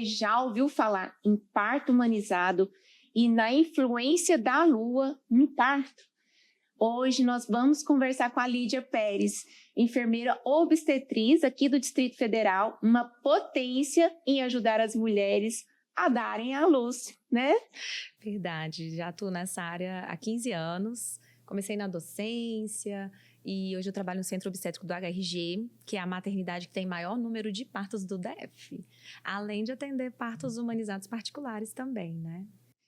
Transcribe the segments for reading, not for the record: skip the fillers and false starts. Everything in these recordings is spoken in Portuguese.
você já ouviu falar em parto humanizado e na influência da lua no parto? Hoje nós vamos conversar com a Lídia Pérez, enfermeira obstetriz aqui do Distrito Federal, uma potência em ajudar as mulheres a darem à luz, né? Verdade, já estou nessa área há 15 anos, comecei na docência e hoje eu trabalho no Centro Obstétrico do HRG, que é a maternidade que tem maior número de partos do DF, além de atender partos humanizados particulares também, né?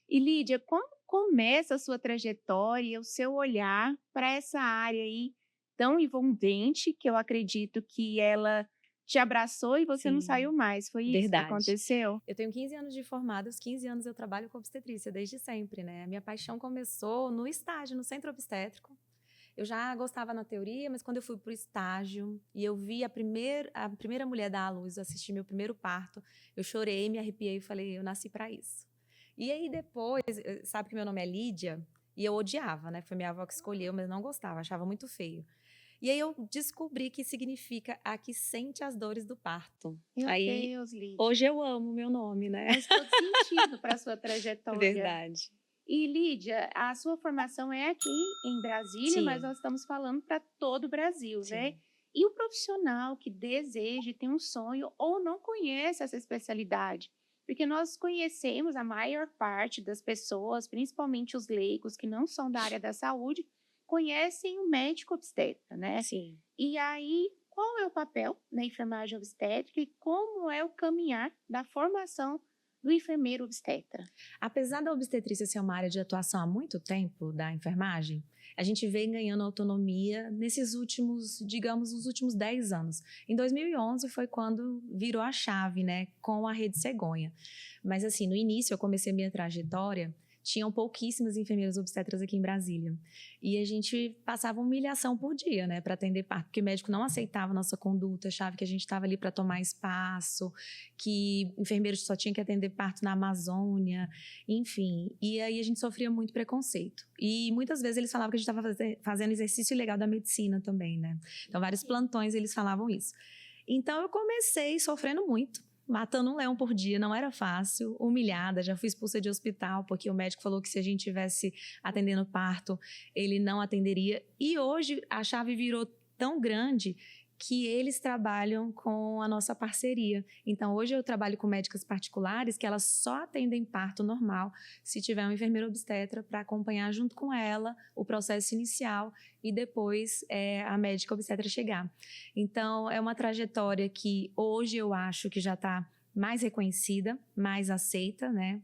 E Lídia, como começa a sua trajetória, o seu olhar para essa área aí tão envolvente, que eu acredito que ela te abraçou e você não saiu mais, foi isso que aconteceu? Eu tenho 15 anos de formada, aos 15 anos eu trabalho com obstetrícia, desde sempre, né? A minha paixão começou no estágio, no Centro Obstétrico. Eu já gostava na teoria, mas quando eu fui para o estágio e eu vi a primeira mulher dar à luz, eu assisti meu primeiro parto, eu chorei, me arrepiei e falei, eu nasci para isso. E aí depois, sabe que meu nome é Lídia, e eu odiava, né? Foi minha avó que escolheu, mas não gostava, achava muito feio. E aí eu descobri que significa a que sente as dores do parto. Meu aí, Deus, Lídia. Hoje eu amo meu nome, né? Faz todo sentido para a sua trajetória. Verdade. E Lídia, a sua formação é aqui em Brasília, Sim. mas nós estamos falando para todo o Brasil, Sim. né? E o profissional que deseja, tem um sonho ou não conhece essa especialidade? Porque nós conhecemos a maior parte das pessoas, principalmente os leigos que não são da área da saúde, conhecem o médico obstetra, né? Sim. E aí, qual é o papel da enfermagem obstétrica e como é o caminhar da formação do enfermeiro obstetra? Apesar da obstetrícia ser uma área de atuação há muito tempo da enfermagem, a gente vem ganhando autonomia nesses últimos, digamos, os últimos 10 anos. Em 2011 foi quando virou a chave, né, com a Rede Cegonha. Mas assim, no início eu comecei a minha trajetória, tinham pouquíssimas enfermeiras obstetras aqui em Brasília. E a gente passava humilhação por dia, né, para atender parto, porque o médico não aceitava a nossa conduta, achava que a gente estava ali para tomar espaço, que enfermeiros só tinham que atender parto na Amazônia, enfim. E aí a gente sofria muito preconceito. E muitas vezes eles falavam que a gente estava fazendo exercício ilegal da medicina também, né? Então, vários plantões eles falavam isso. Então, eu comecei sofrendo muito, matando um leão por dia, não era fácil, humilhada, já fui expulsa de hospital, porque o médico falou que se a gente tivesse atendendo parto, ele não atenderia. E hoje a chave virou tão grande que eles trabalham com a nossa parceria. Então, hoje eu trabalho com médicas particulares que elas só atendem parto normal se tiver um enfermeiro obstetra para acompanhar junto com ela o processo inicial e depois a médica obstetra chegar. Então, é uma trajetória que hoje eu acho que já está mais reconhecida, mais aceita, né?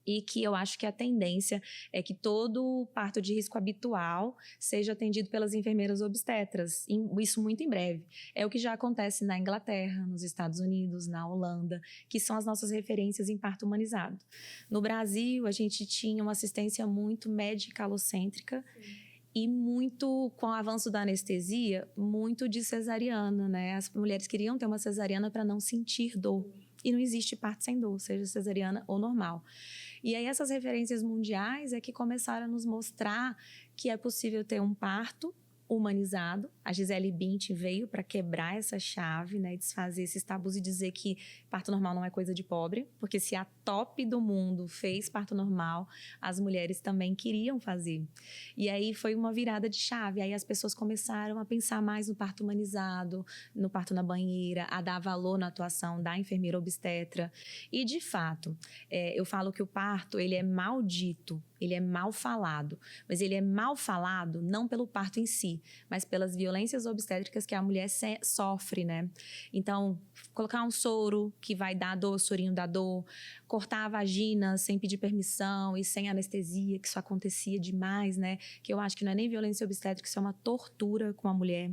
E que eu acho que a tendência é que todo parto de risco habitual seja atendido pelas enfermeiras obstetras, isso muito em breve. É o que já acontece na Inglaterra, nos Estados Unidos, na Holanda, que são as nossas referências em parto humanizado. No Brasil, a gente tinha uma assistência muito medicalocêntrica, e muito, com o avanço da anestesia, muito de cesariana, né? As mulheres queriam ter uma cesariana para não sentir dor. E não existe parto sem dor, seja cesariana ou normal. E aí essas referências mundiais é que começaram a nos mostrar que é possível ter um parto humanizado. A Gisele Bündchen veio para quebrar essa chave, né, desfazer esses tabus e dizer que parto normal não é coisa de pobre, porque se a top do mundo fez parto normal, as mulheres também queriam fazer. E aí foi uma virada de chave, aí as pessoas começaram a pensar mais no parto humanizado, no parto na banheira, a dar valor na atuação da enfermeira obstetra. E de fato, eu falo que o parto, ele é maldito, ele é mal falado, mas ele é mal falado não pelo parto em si, mas pelas violências obstétricas que a mulher sofre, né? Então, colocar um soro que vai dar dor, o sorinho da dor, cortar a vagina sem pedir permissão e sem anestesia, que isso acontecia demais, né? Que eu acho que não é nem violência obstétrica, isso é uma tortura com a mulher.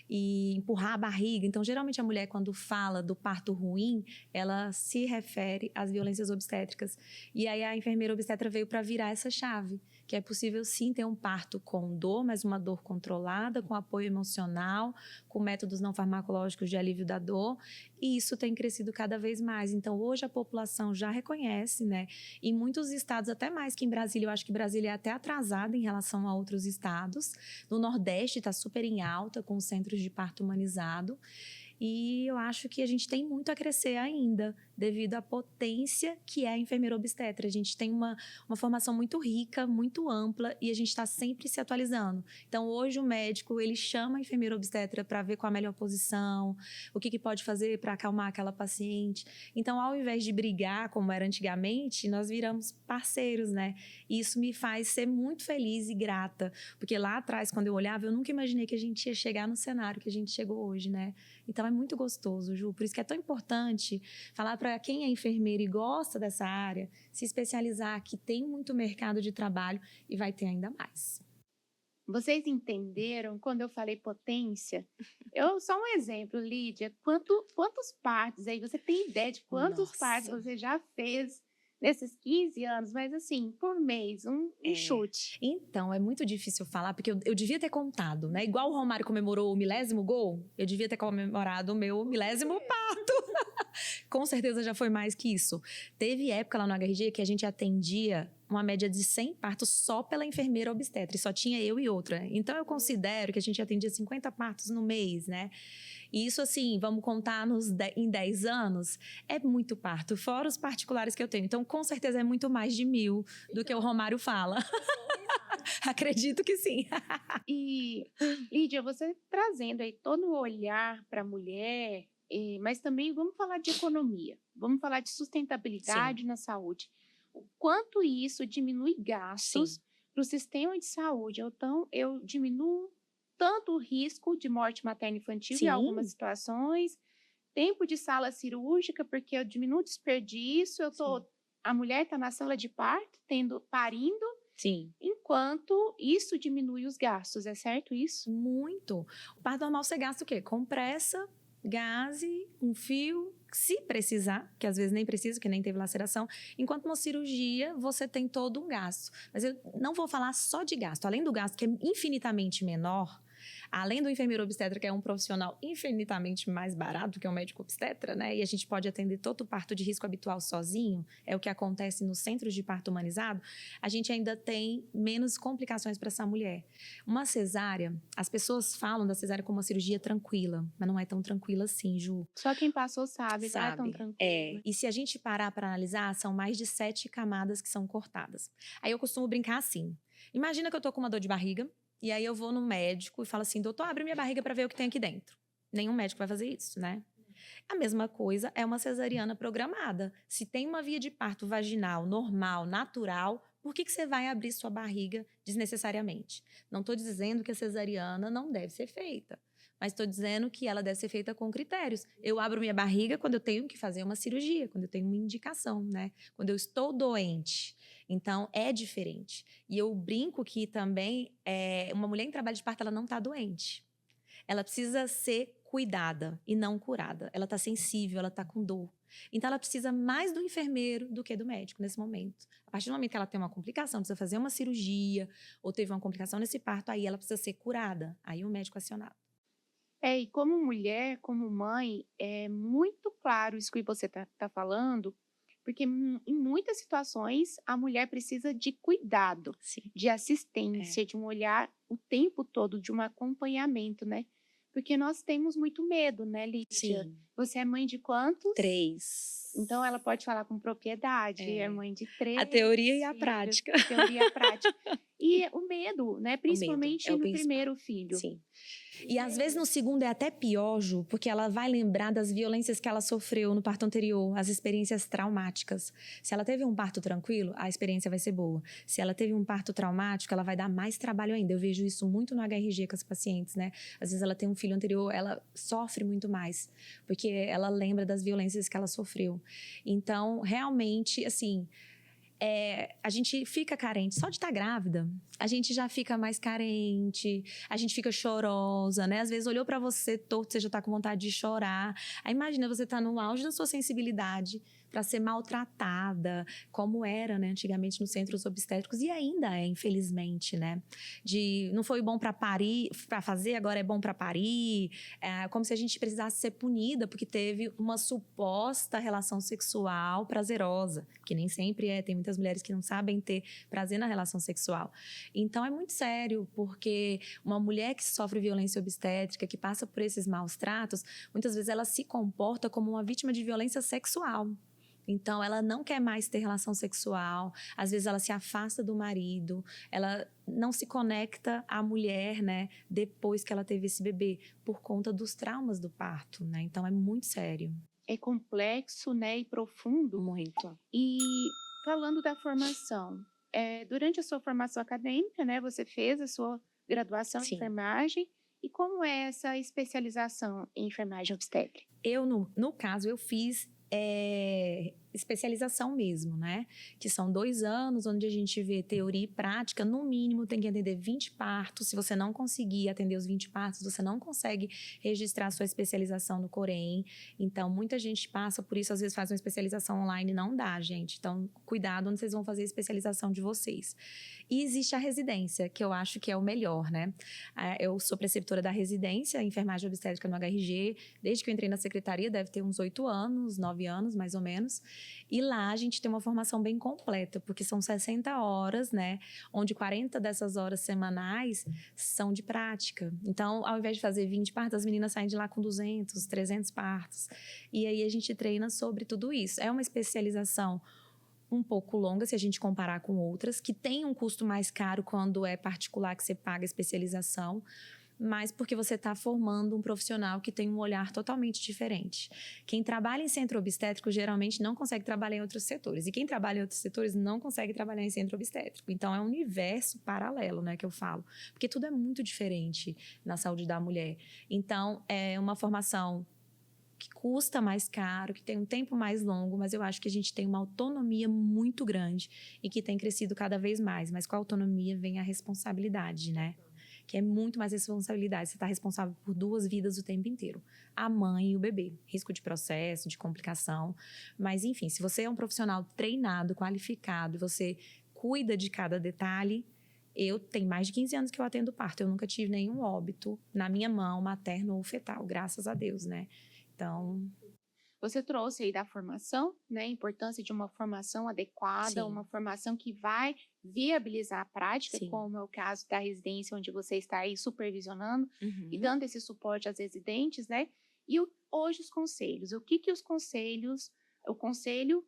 E empurrar a barriga. Então, geralmente a mulher, quando fala do parto ruim, ela se refere às violências obstétricas. E aí a enfermeira obstetra veio para virar essa chave, que é possível sim ter um parto com dor, mas uma dor controlada, com apoio emocional, com métodos não farmacológicos de alívio da dor, e isso tem crescido cada vez mais. Então, hoje a população já reconhece, né? Em muitos estados, até mais que em Brasília, eu acho que Brasília é até atrasada em relação a outros estados. No Nordeste está super em alta, com centros de parto humanizado. E eu acho que a gente tem muito a crescer ainda. devido à potência que é a enfermeira obstetra. A gente tem uma formação muito rica, muito ampla, e a gente está sempre se atualizando. Então, hoje o médico, ele chama a enfermeira obstetra para ver qual a melhor posição, o que pode fazer para acalmar aquela paciente. Então, ao invés de brigar, como era antigamente, nós viramos parceiros, né? E isso me faz ser muito feliz e grata, porque lá atrás, quando eu olhava, eu nunca imaginei que a gente ia chegar no cenário que a gente chegou hoje, né? Então, é muito gostoso, Ju. Por isso que é tão importante falar para quem é enfermeiro e gosta dessa área, se especializar, que tem muito mercado de trabalho e vai ter ainda mais. Vocês entenderam quando eu falei potência? Só um exemplo, Lídia. Quantos partos aí? Você tem ideia de quantos partos você já fez nesses 15 anos? Mas assim, por mês, um chute. Então, é muito difícil falar, porque eu devia ter contado, né? Igual o Romário comemorou o 1000º gol, eu devia ter comemorado o meu 1000º parto. Com certeza já foi mais que isso. Teve época lá no HRG que a gente atendia uma média de 100 partos só pela enfermeira obstetra, e só tinha eu e outra. Então, eu considero que a gente atendia 50 partos no mês, né? E isso, assim, vamos contar em 10 anos, é muito parto, fora os particulares que eu tenho. Então, com certeza, é muito mais de 1000 do que o Romário fala. Acredito que sim. E, Lídia, você trazendo aí todo o olhar para a mulher, mas também vamos falar de economia, vamos falar de sustentabilidade na saúde. O quanto isso diminui gastos para o sistema de saúde. Então, eu diminuo tanto o risco de morte materno-infantil em algumas situações, tempo de sala cirúrgica, porque eu diminuo o desperdício, a mulher está na sala de parto, parindo, enquanto isso diminui os gastos, é certo isso? Muito. O parto normal você gasta o quê? Compressa, gaze, um fio, se precisar, que às vezes nem precisa, que nem teve laceração, enquanto uma cirurgia você tem todo um gasto. Mas eu não vou falar só de gasto, além do gasto que é infinitamente menor, além do enfermeiro obstetra, que é um profissional infinitamente mais barato que um médico obstetra, né? E a gente pode atender todo o parto de risco habitual sozinho, é o que acontece nos centros de parto humanizado, a gente ainda tem menos complicações para essa mulher. Uma cesárea, as pessoas falam da cesárea como uma cirurgia tranquila, mas não é tão tranquila assim, Ju. Só quem passou sabe, não é tão tranquilo. E se a gente parar para analisar, são mais de 7 camadas que são cortadas. Aí eu costumo brincar assim, imagina que eu tô com uma dor de barriga, e aí eu vou no médico e falo assim, doutor, abre minha barriga para ver o que tem aqui dentro. Nenhum médico vai fazer isso, né? A mesma coisa é uma cesariana programada. Se tem uma via de parto vaginal, normal, natural, por que você vai abrir sua barriga desnecessariamente? Não estou dizendo que a cesariana não deve ser feita, mas estou dizendo que ela deve ser feita com critérios. Eu abro minha barriga quando eu tenho que fazer uma cirurgia, quando eu tenho uma indicação, né? Quando eu estou doente. Então, é diferente. E eu brinco que também uma mulher em trabalho de parto, ela não está doente. Ela precisa ser cuidada e não curada. Ela está sensível, ela está com dor. Então, ela precisa mais do enfermeiro do que do médico nesse momento. A partir do momento que ela tem uma complicação, precisa fazer uma cirurgia ou teve uma complicação nesse parto, aí ela precisa ser curada. Aí o médico é acionado. E como mulher, como mãe, é muito claro isso que você tá falando, porque em muitas situações a mulher precisa de cuidado, de assistência, de um olhar o tempo todo, de um acompanhamento, né? Porque nós temos muito medo, né, Lídia? Você é mãe de quantos? 3. Então ela pode falar com propriedade, é mãe de 3. A teoria e a prática. A teoria e a prática. E o medo, né? Principalmente no primeiro filho. Sim. E às vezes no segundo é até pior, Ju, porque ela vai lembrar das violências que ela sofreu no parto anterior, as experiências traumáticas. Se ela teve um parto tranquilo, a experiência vai ser boa. Se ela teve um parto traumático, ela vai dar mais trabalho ainda. Eu vejo isso muito no HRG com as pacientes, né? Às vezes ela tem um filho anterior, ela sofre muito mais, porque ela lembra das violências que ela sofreu. Então, realmente, assim, a gente fica carente. Só de estar grávida, a gente já fica mais carente, a gente fica chorosa, né? Às vezes olhou pra você torto, você já tá com vontade de chorar. Aí imagina você tá no auge da sua sensibilidade, para ser maltratada, como era, né, antigamente nos centros obstétricos, e ainda é, infelizmente, né? De não foi bom para parir, para fazer, agora é bom para parir, como se a gente precisasse ser punida porque teve uma suposta relação sexual prazerosa, que nem sempre é, tem muitas mulheres que não sabem ter prazer na relação sexual. Então é muito sério, porque uma mulher que sofre violência obstétrica, que passa por esses maus tratos, muitas vezes ela se comporta como uma vítima de violência sexual. Então, ela não quer mais ter relação sexual, às vezes ela se afasta do marido, ela não se conecta à mulher, né, depois que ela teve esse bebê, por conta dos traumas do parto, né? Então, é muito sério. É complexo, né, e profundo. Muito. E falando da formação, durante a sua formação acadêmica, né, você fez a sua graduação em Sim. enfermagem. E como é essa especialização em enfermagem obstétrica? Eu, no caso, eu fiz especialização mesmo, né? Que são 2 anos, onde a gente vê teoria e prática. No mínimo, tem que atender 20 partos. Se você não conseguir atender os 20 partos, você não consegue registrar sua especialização no Corém. Então, muita gente passa por isso. Às vezes faz uma especialização online, não dá, gente. Então, cuidado onde vocês vão fazer a especialização de vocês. E existe a residência, que eu acho que é o melhor, né? Eu sou preceptora da residência, enfermagem obstétrica no HRG. Desde que eu entrei na secretaria, deve ter uns 8 anos, 9 anos, mais ou menos. E lá a gente tem uma formação bem completa, porque são 60 horas, né? Onde 40 dessas horas semanais são de prática. Então, ao invés de fazer 20 partos, as meninas saem de lá com 200, 300 partos. E aí a gente treina sobre tudo isso. É uma especialização um pouco longa, se a gente comparar com outras, que tem um custo mais caro quando é particular, que você paga a especialização, mas porque você está formando um profissional que tem um olhar totalmente diferente. Quem trabalha em centro obstétrico geralmente não consegue trabalhar em outros setores, e quem trabalha em outros setores não consegue trabalhar em centro obstétrico. Então é um universo paralelo, né, que eu falo, porque tudo é muito diferente na saúde da mulher. Então é uma formação que custa mais caro, que tem um tempo mais longo, mas eu acho que a gente tem uma autonomia muito grande e que tem crescido cada vez mais. Mas com a autonomia vem a responsabilidade, né? Que é muito mais responsabilidade. Você está responsável por 2 vidas o tempo inteiro. A mãe e o bebê. Risco de processo, de complicação. Mas, enfim, se você é um profissional treinado, qualificado, e você cuida de cada detalhe. Eu tenho mais de 15 anos que eu atendo parto. Eu nunca tive nenhum óbito na minha mão, materno ou fetal. Graças a Deus, né? Então, você trouxe aí da formação, né, a importância de uma formação adequada, sim, uma formação que vai viabilizar a prática, sim. como é o caso da residência, onde você está aí supervisionando e Uhum. dando esse suporte às residentes, né? E hoje os conselhos, o que os conselhos, o Conselho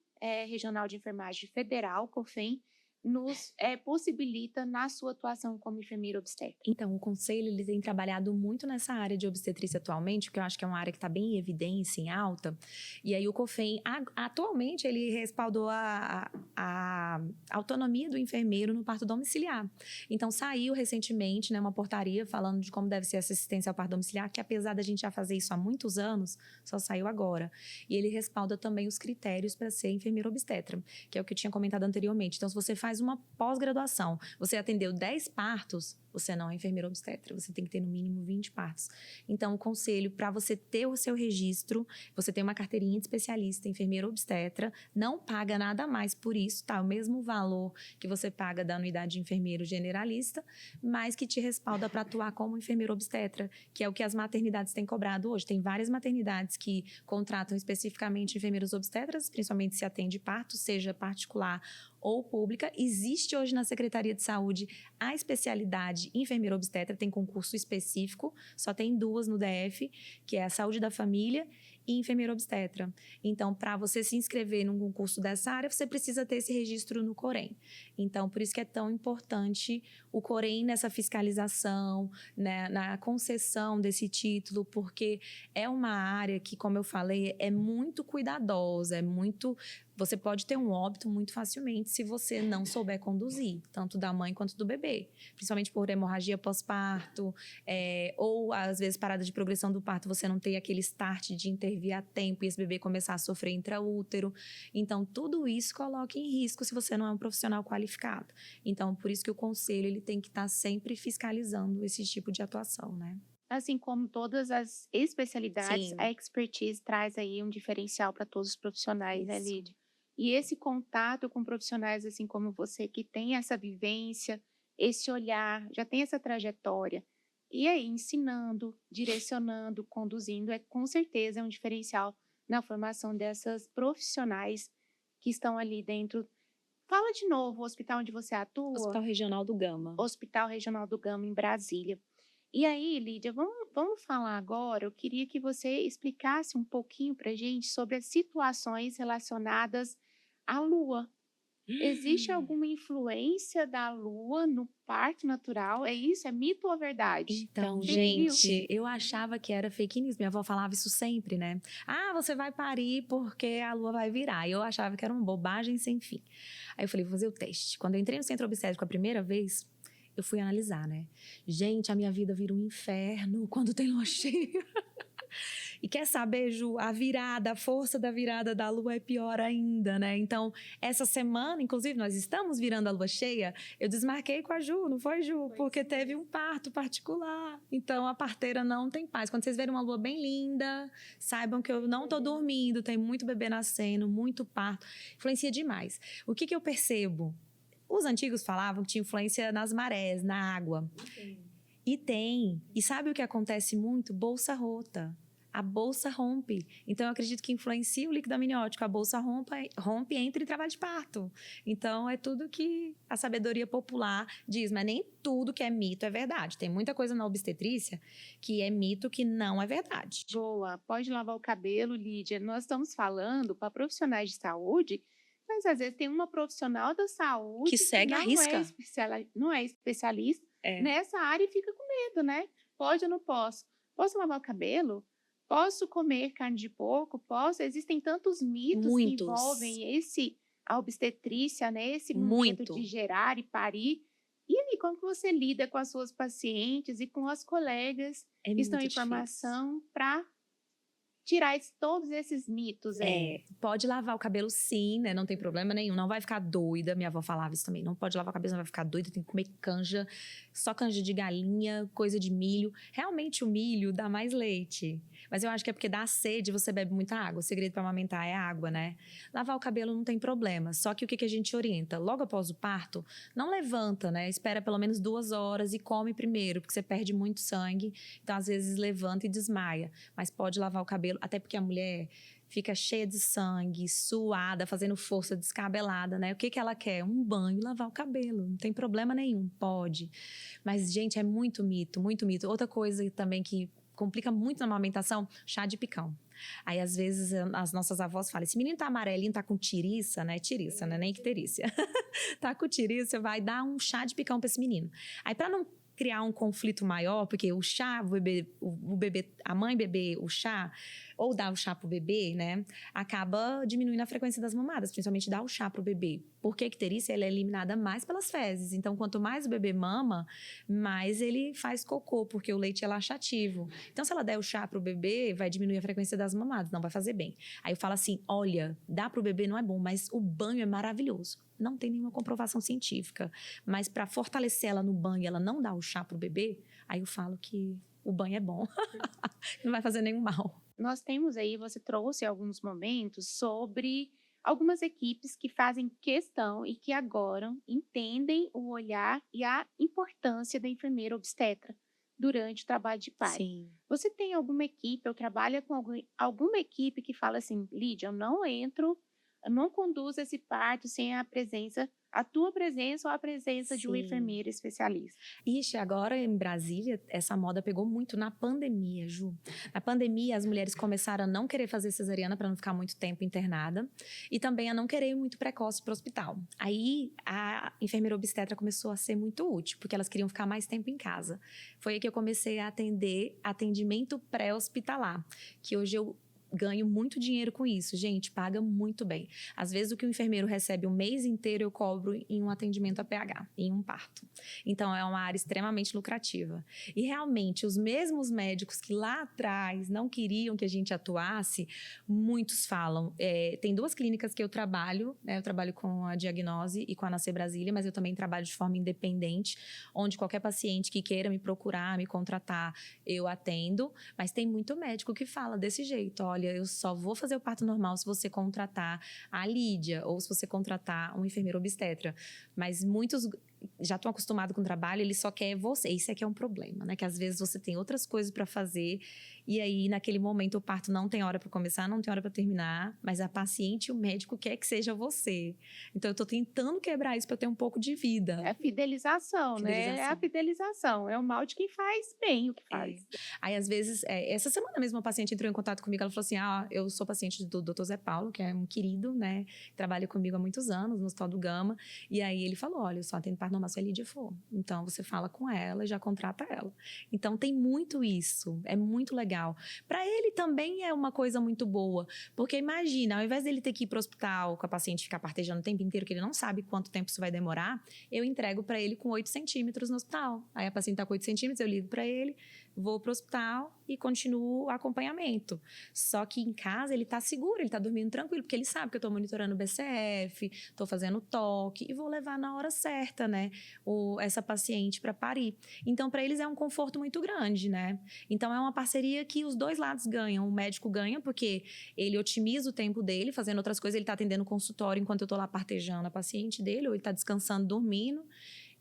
Regional de Enfermagem Federal, COFEN, nos possibilita na sua atuação como enfermeira obstétrica? Então, o conselho ele tem trabalhado muito nessa área de obstetrícia atualmente, porque eu acho que é uma área que está bem em evidência, em alta. E aí o COFEN, atualmente, ele respaldou a autonomia do enfermeiro no parto domiciliar. Então, saiu recentemente, né, uma portaria falando de como deve ser essa assistência ao parto domiciliar, que apesar da gente já fazer isso há muitos anos, só saiu agora. E ele respalda também os critérios para ser enfermeiro obstetra, que é o que eu tinha comentado anteriormente. Então, se você faz uma pós-graduação, você atendeu 10 partos, você não é enfermeiro obstetra, você tem que ter no mínimo 20 partos. Então, o conselho, para você ter o seu registro, você tem uma carteirinha de especialista, enfermeiro obstetra, não paga nada mais por isso, tá? O mesmo valor que você paga da anuidade de enfermeiro generalista, mas que te respalda para atuar como enfermeiro obstetra, que é o que as maternidades têm cobrado hoje. Tem várias maternidades que contratam especificamente enfermeiros obstetras, principalmente se atende parto, seja particular ou pública. Existe hoje na Secretaria de Saúde a especialidade enfermeira obstetra, tem concurso específico, só tem 2 no DF, que é a saúde da família e enfermeira obstetra. Então, para você se inscrever num concurso dessa área, você precisa ter esse registro no Corém. Então, por isso que é tão importante o Corém nessa fiscalização, né, na concessão desse título, porque é uma área que, como eu falei, é muito cuidadosa, você pode ter um óbito muito facilmente se você não souber conduzir, tanto da mãe quanto do bebê, principalmente por hemorragia pós-parto, ou às vezes parada de progressão do parto, você não tem aquele start de intervir a tempo e esse bebê começar a sofrer intraútero. Então, tudo isso coloca em risco se você não é um profissional qualificado. Então, por isso que o conselho ele tem que estar sempre fiscalizando esse tipo de atuação, né? Assim como todas as especialidades, Sim, a expertise traz aí um diferencial para todos os profissionais, né, isso. Lídia? E esse contato com profissionais assim como você, que tem essa vivência, esse olhar, já tem essa trajetória, e aí ensinando, direcionando, conduzindo, com certeza é um diferencial na formação dessas profissionais que estão ali dentro. Fala de novo o hospital onde você atua. Hospital Regional do Gama. Hospital Regional do Gama, em Brasília. E aí, Lídia, vamos falar agora. Eu queria que você explicasse um pouquinho para a gente sobre as situações relacionadas à Lua. Existe alguma influência da Lua no parto natural? É isso? É mito ou verdade? Então, Você viu? gente, eu achava que era fake news. Minha avó falava isso sempre, né? Ah, você vai parir porque a lua vai virar. E eu achava que era uma bobagem sem fim. Aí eu falei, vou fazer o teste. Quando eu entrei no centro obstétrico a primeira vez, eu fui analisar, né? Gente, a minha vida vira um inferno quando tem lua cheia. E quer saber, Ju, a força da virada da lua é pior ainda, né? Então, essa semana, inclusive, nós estamos virando a lua cheia. Eu desmarquei com a Ju, não foi, Ju? Porque teve um parto particular. Então, a parteira não tem paz. Quando vocês verem uma lua bem linda, saibam que eu não tô dormindo, tem muito bebê nascendo, muito parto. Influencia demais. O que eu percebo? Os antigos falavam que tinha influência nas marés, na água. E tem. E sabe o que acontece muito? Bolsa rota. A bolsa rompe. Então, eu acredito que influencia o líquido amniótico. A bolsa rompe entre trabalho de parto. Então, é tudo que a sabedoria popular diz. Mas nem tudo que é mito é verdade. Tem muita coisa na obstetrícia que é mito que não é verdade. Boa, pode lavar o cabelo, Lídia. Nós estamos falando para profissionais de saúde, mas às vezes tem uma profissional da saúde Que segue a não é, risca. não é especialista É. nessa área e fica com medo, né? Pode ou não posso? Posso lavar o cabelo? Posso comer carne de porco? Posso? Existem tantos mitos que Muitos. envolvem a obstetrícia, né? Esse momento Muito. de gerar e parir. E aí, como que você lida com as suas pacientes e com as colegas É que estão muito em difícil. formação para tirar todos esses mitos aí? Pode lavar o cabelo sim, né? Não tem problema nenhum. Não vai ficar doida. Minha avó falava isso também. Não pode lavar o cabelo, não vai ficar doida. Tem que comer canja. Só canja de galinha, coisa de milho. Realmente o milho dá mais leite. Mas eu acho que é porque dá sede, você bebe muita água. O segredo para amamentar é a água, né? Lavar o cabelo não tem problema. Só que o que a gente orienta? Logo após o parto, não levanta, né? Espera pelo menos 2 horas e come primeiro, porque você perde muito sangue. Então, às vezes, levanta e desmaia. Mas pode lavar o cabelo, até porque a mulher fica cheia de sangue, suada, fazendo força, descabelada, né? O que ela quer? Um banho e lavar o cabelo. Não tem problema nenhum, pode. Mas, gente, é muito mito, muito mito. Outra coisa também que complica muito na amamentação, chá de picão. Aí, às vezes, as nossas avós falam, esse menino tá amarelinho, tá com tiriça, né? Tiriça, né? Nem icterícia. Tá com tiriça, vai dar um chá de picão pra esse menino. Aí, pra não criar um conflito maior, porque o chá, o bebê, a mãe beber o chá, ou dar o chá pro bebê, né, acaba diminuindo a frequência das mamadas, principalmente dar o chá pro bebê. Porque a icterícia, ela é eliminada mais pelas fezes. Então, quanto mais o bebê mama, mais ele faz cocô, porque o leite é laxativo. Então, se ela der o chá pro bebê, vai diminuir a frequência das mamadas, não vai fazer bem. Aí eu falo assim, olha, dá pro bebê não é bom, mas o banho é maravilhoso. Não tem nenhuma comprovação científica. Mas para fortalecer ela no banho, ela não dá o chá pro bebê, aí eu falo que o banho é bom. Não vai fazer nenhum mal. Nós temos aí, você trouxe alguns momentos sobre algumas equipes que fazem questão e que agora entendem o olhar e a importância da enfermeira obstetra durante o trabalho de parto. Sim. Você tem alguma equipe, ou trabalha com alguma equipe que fala assim, Lídia, eu não conduzo esse parto sem a tua presença ou a presença de um Sim. enfermeiro especialista? Ixi, agora em Brasília, essa moda pegou muito na pandemia, Ju. Na pandemia, as mulheres começaram a não querer fazer cesariana para não ficar muito tempo internada e também a não querer ir muito precoce para o hospital. Aí, a enfermeira obstetra começou a ser muito útil, porque elas queriam ficar mais tempo em casa. Foi aí que eu comecei a atender atendimento pré-hospitalar, que hoje eu ganho muito dinheiro com isso, gente, paga muito bem. Às vezes o que o enfermeiro recebe o mês inteiro eu cobro em um atendimento APH, em um parto. Então é uma área extremamente lucrativa. E realmente os mesmos médicos que lá atrás não queriam que a gente atuasse, muitos falam. Tem 2 clínicas que eu trabalho, né? Eu trabalho com a Diagnose e com a Nascer Brasília, mas eu também trabalho de forma independente, onde qualquer paciente que queira me procurar, me contratar, eu atendo. Mas tem muito médico que fala desse jeito, olha, eu só vou fazer o parto normal se você contratar a Lídia ou se você contratar um enfermeiro obstetra. Mas muitos já estão acostumados com o trabalho, ele só quer você. Isso é que é um problema, né? Que às vezes você tem outras coisas para fazer e aí naquele momento o parto não tem hora para começar, não tem hora para terminar, mas a paciente e o médico quer que seja você. Então eu tô tentando quebrar isso para ter um pouco de vida. É a fidelização, né? É a fidelização. É o mal de quem faz bem o que faz. Aí, às vezes, essa semana mesmo, uma paciente entrou em contato comigo, ela falou assim, eu sou paciente do Dr. Zé Paulo, que é um querido, né? Trabalha comigo há muitos anos, no Hospital do Gama. E aí ele falou, olha, eu só atendo parto normal se a Lídia for. Então, você fala com ela e já contrata ela. Então, tem muito isso. É muito legal. Para ele também é uma coisa muito boa. Porque imagina, ao invés dele ter que ir para o hospital com a paciente ficar partejando o tempo inteiro, que ele não sabe quanto tempo isso vai demorar, eu entrego para ele com 8 centímetros no hospital. Aí a paciente está com 8 centímetros, eu ligo para ele, vou para o hospital e continuo o acompanhamento. Só que em casa ele está seguro, ele está dormindo tranquilo, porque ele sabe que eu estou monitorando o BCF, estou fazendo toque e vou levar na hora certa, né, essa paciente para parir. Então, para eles é um conforto muito grande, né? Então, é uma parceria que os 2 lados ganham. O médico ganha porque ele otimiza o tempo dele, fazendo outras coisas, ele está atendendo o consultório enquanto eu estou lá partejando a paciente dele, ou ele está descansando, dormindo.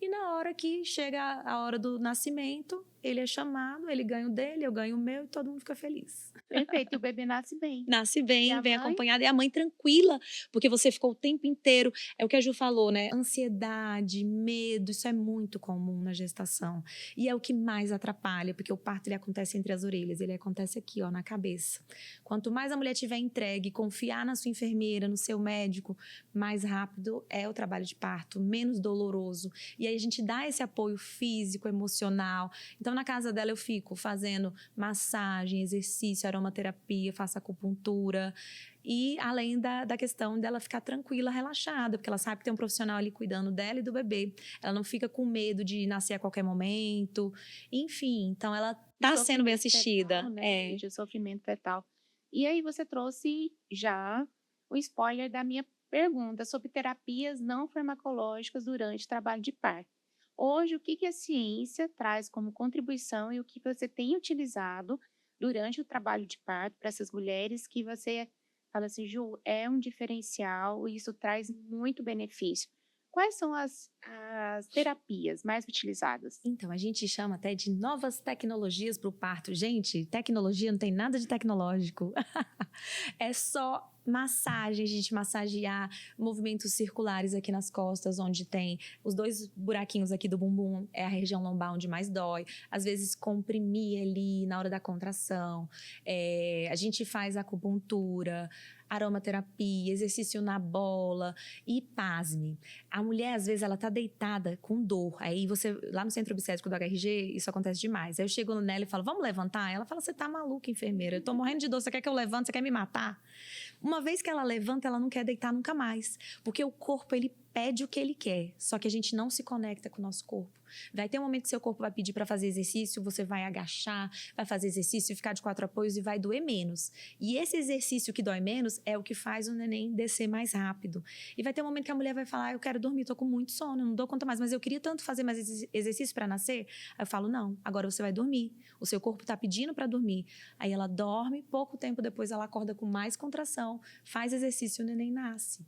E na hora que chega a hora do nascimento, ele é chamado, ele ganha o dele, eu ganho o meu e todo mundo fica feliz. Perfeito, e o bebê nasce bem. Nasce bem, vem mãe? acompanhada. E a mãe tranquila, porque você ficou o tempo inteiro. É o que a Ju falou, né? Ansiedade, medo, isso é muito comum na gestação. E é o que mais atrapalha, porque o parto ele acontece entre as orelhas, ele acontece aqui, ó, na cabeça. Quanto mais a mulher tiver entregue, confiar na sua enfermeira, no seu médico, mais rápido é o trabalho de parto, menos doloroso. E aí a gente dá esse apoio físico, emocional. Então, na casa dela eu fico fazendo massagem, exercício, aromaterapia, faço acupuntura. E além da questão dela ficar tranquila, relaxada, porque ela sabe que tem um profissional ali cuidando dela e do bebê. Ela não fica com medo de nascer a qualquer momento. Enfim, então ela está sendo bem assistida. Fetal, né? De sofrimento fetal. E aí você trouxe já o spoiler da minha pergunta sobre terapias não farmacológicas durante o trabalho de parto. Hoje, o que a ciência traz como contribuição e o que você tem utilizado durante o trabalho de parto para essas mulheres que você fala assim, Ju, é um diferencial e isso traz muito benefício. Quais são as terapias mais utilizadas? Então, a gente chama até de novas tecnologias para o parto. Gente, tecnologia não tem nada de tecnológico. É só massagem, a gente massagear movimentos circulares aqui nas costas, onde tem os 2 buraquinhos aqui do bumbum, é a região lombar onde mais dói. Às vezes, comprimir ali na hora da contração. A gente faz acupuntura, aromaterapia, exercício na bola e pasme. A mulher, às vezes, ela tá deitada com dor. Aí você, lá no centro obstétrico do HRG, isso acontece demais. Aí eu chego nela e falo, vamos levantar? Ela fala, você tá maluca, enfermeira? Eu tô morrendo de dor, você quer que eu levante? Você quer me matar? Uma vez que ela levanta, ela não quer deitar nunca mais. Porque o corpo, ele pede o que ele quer, só que a gente não se conecta com o nosso corpo. Vai ter um momento que seu corpo vai pedir para fazer exercício, você vai agachar, vai fazer exercício, ficar de 4 apoios e vai doer menos. E esse exercício que dói menos é o que faz o neném descer mais rápido. E vai ter um momento que a mulher vai falar, eu quero dormir, tô com muito sono, eu não dou conta mais, mas eu queria tanto fazer mais exercício para nascer. Aí eu falo, não, agora você vai dormir. O seu corpo está pedindo para dormir. Aí ela dorme, pouco tempo depois ela acorda com mais contração, faz exercício e o neném nasce.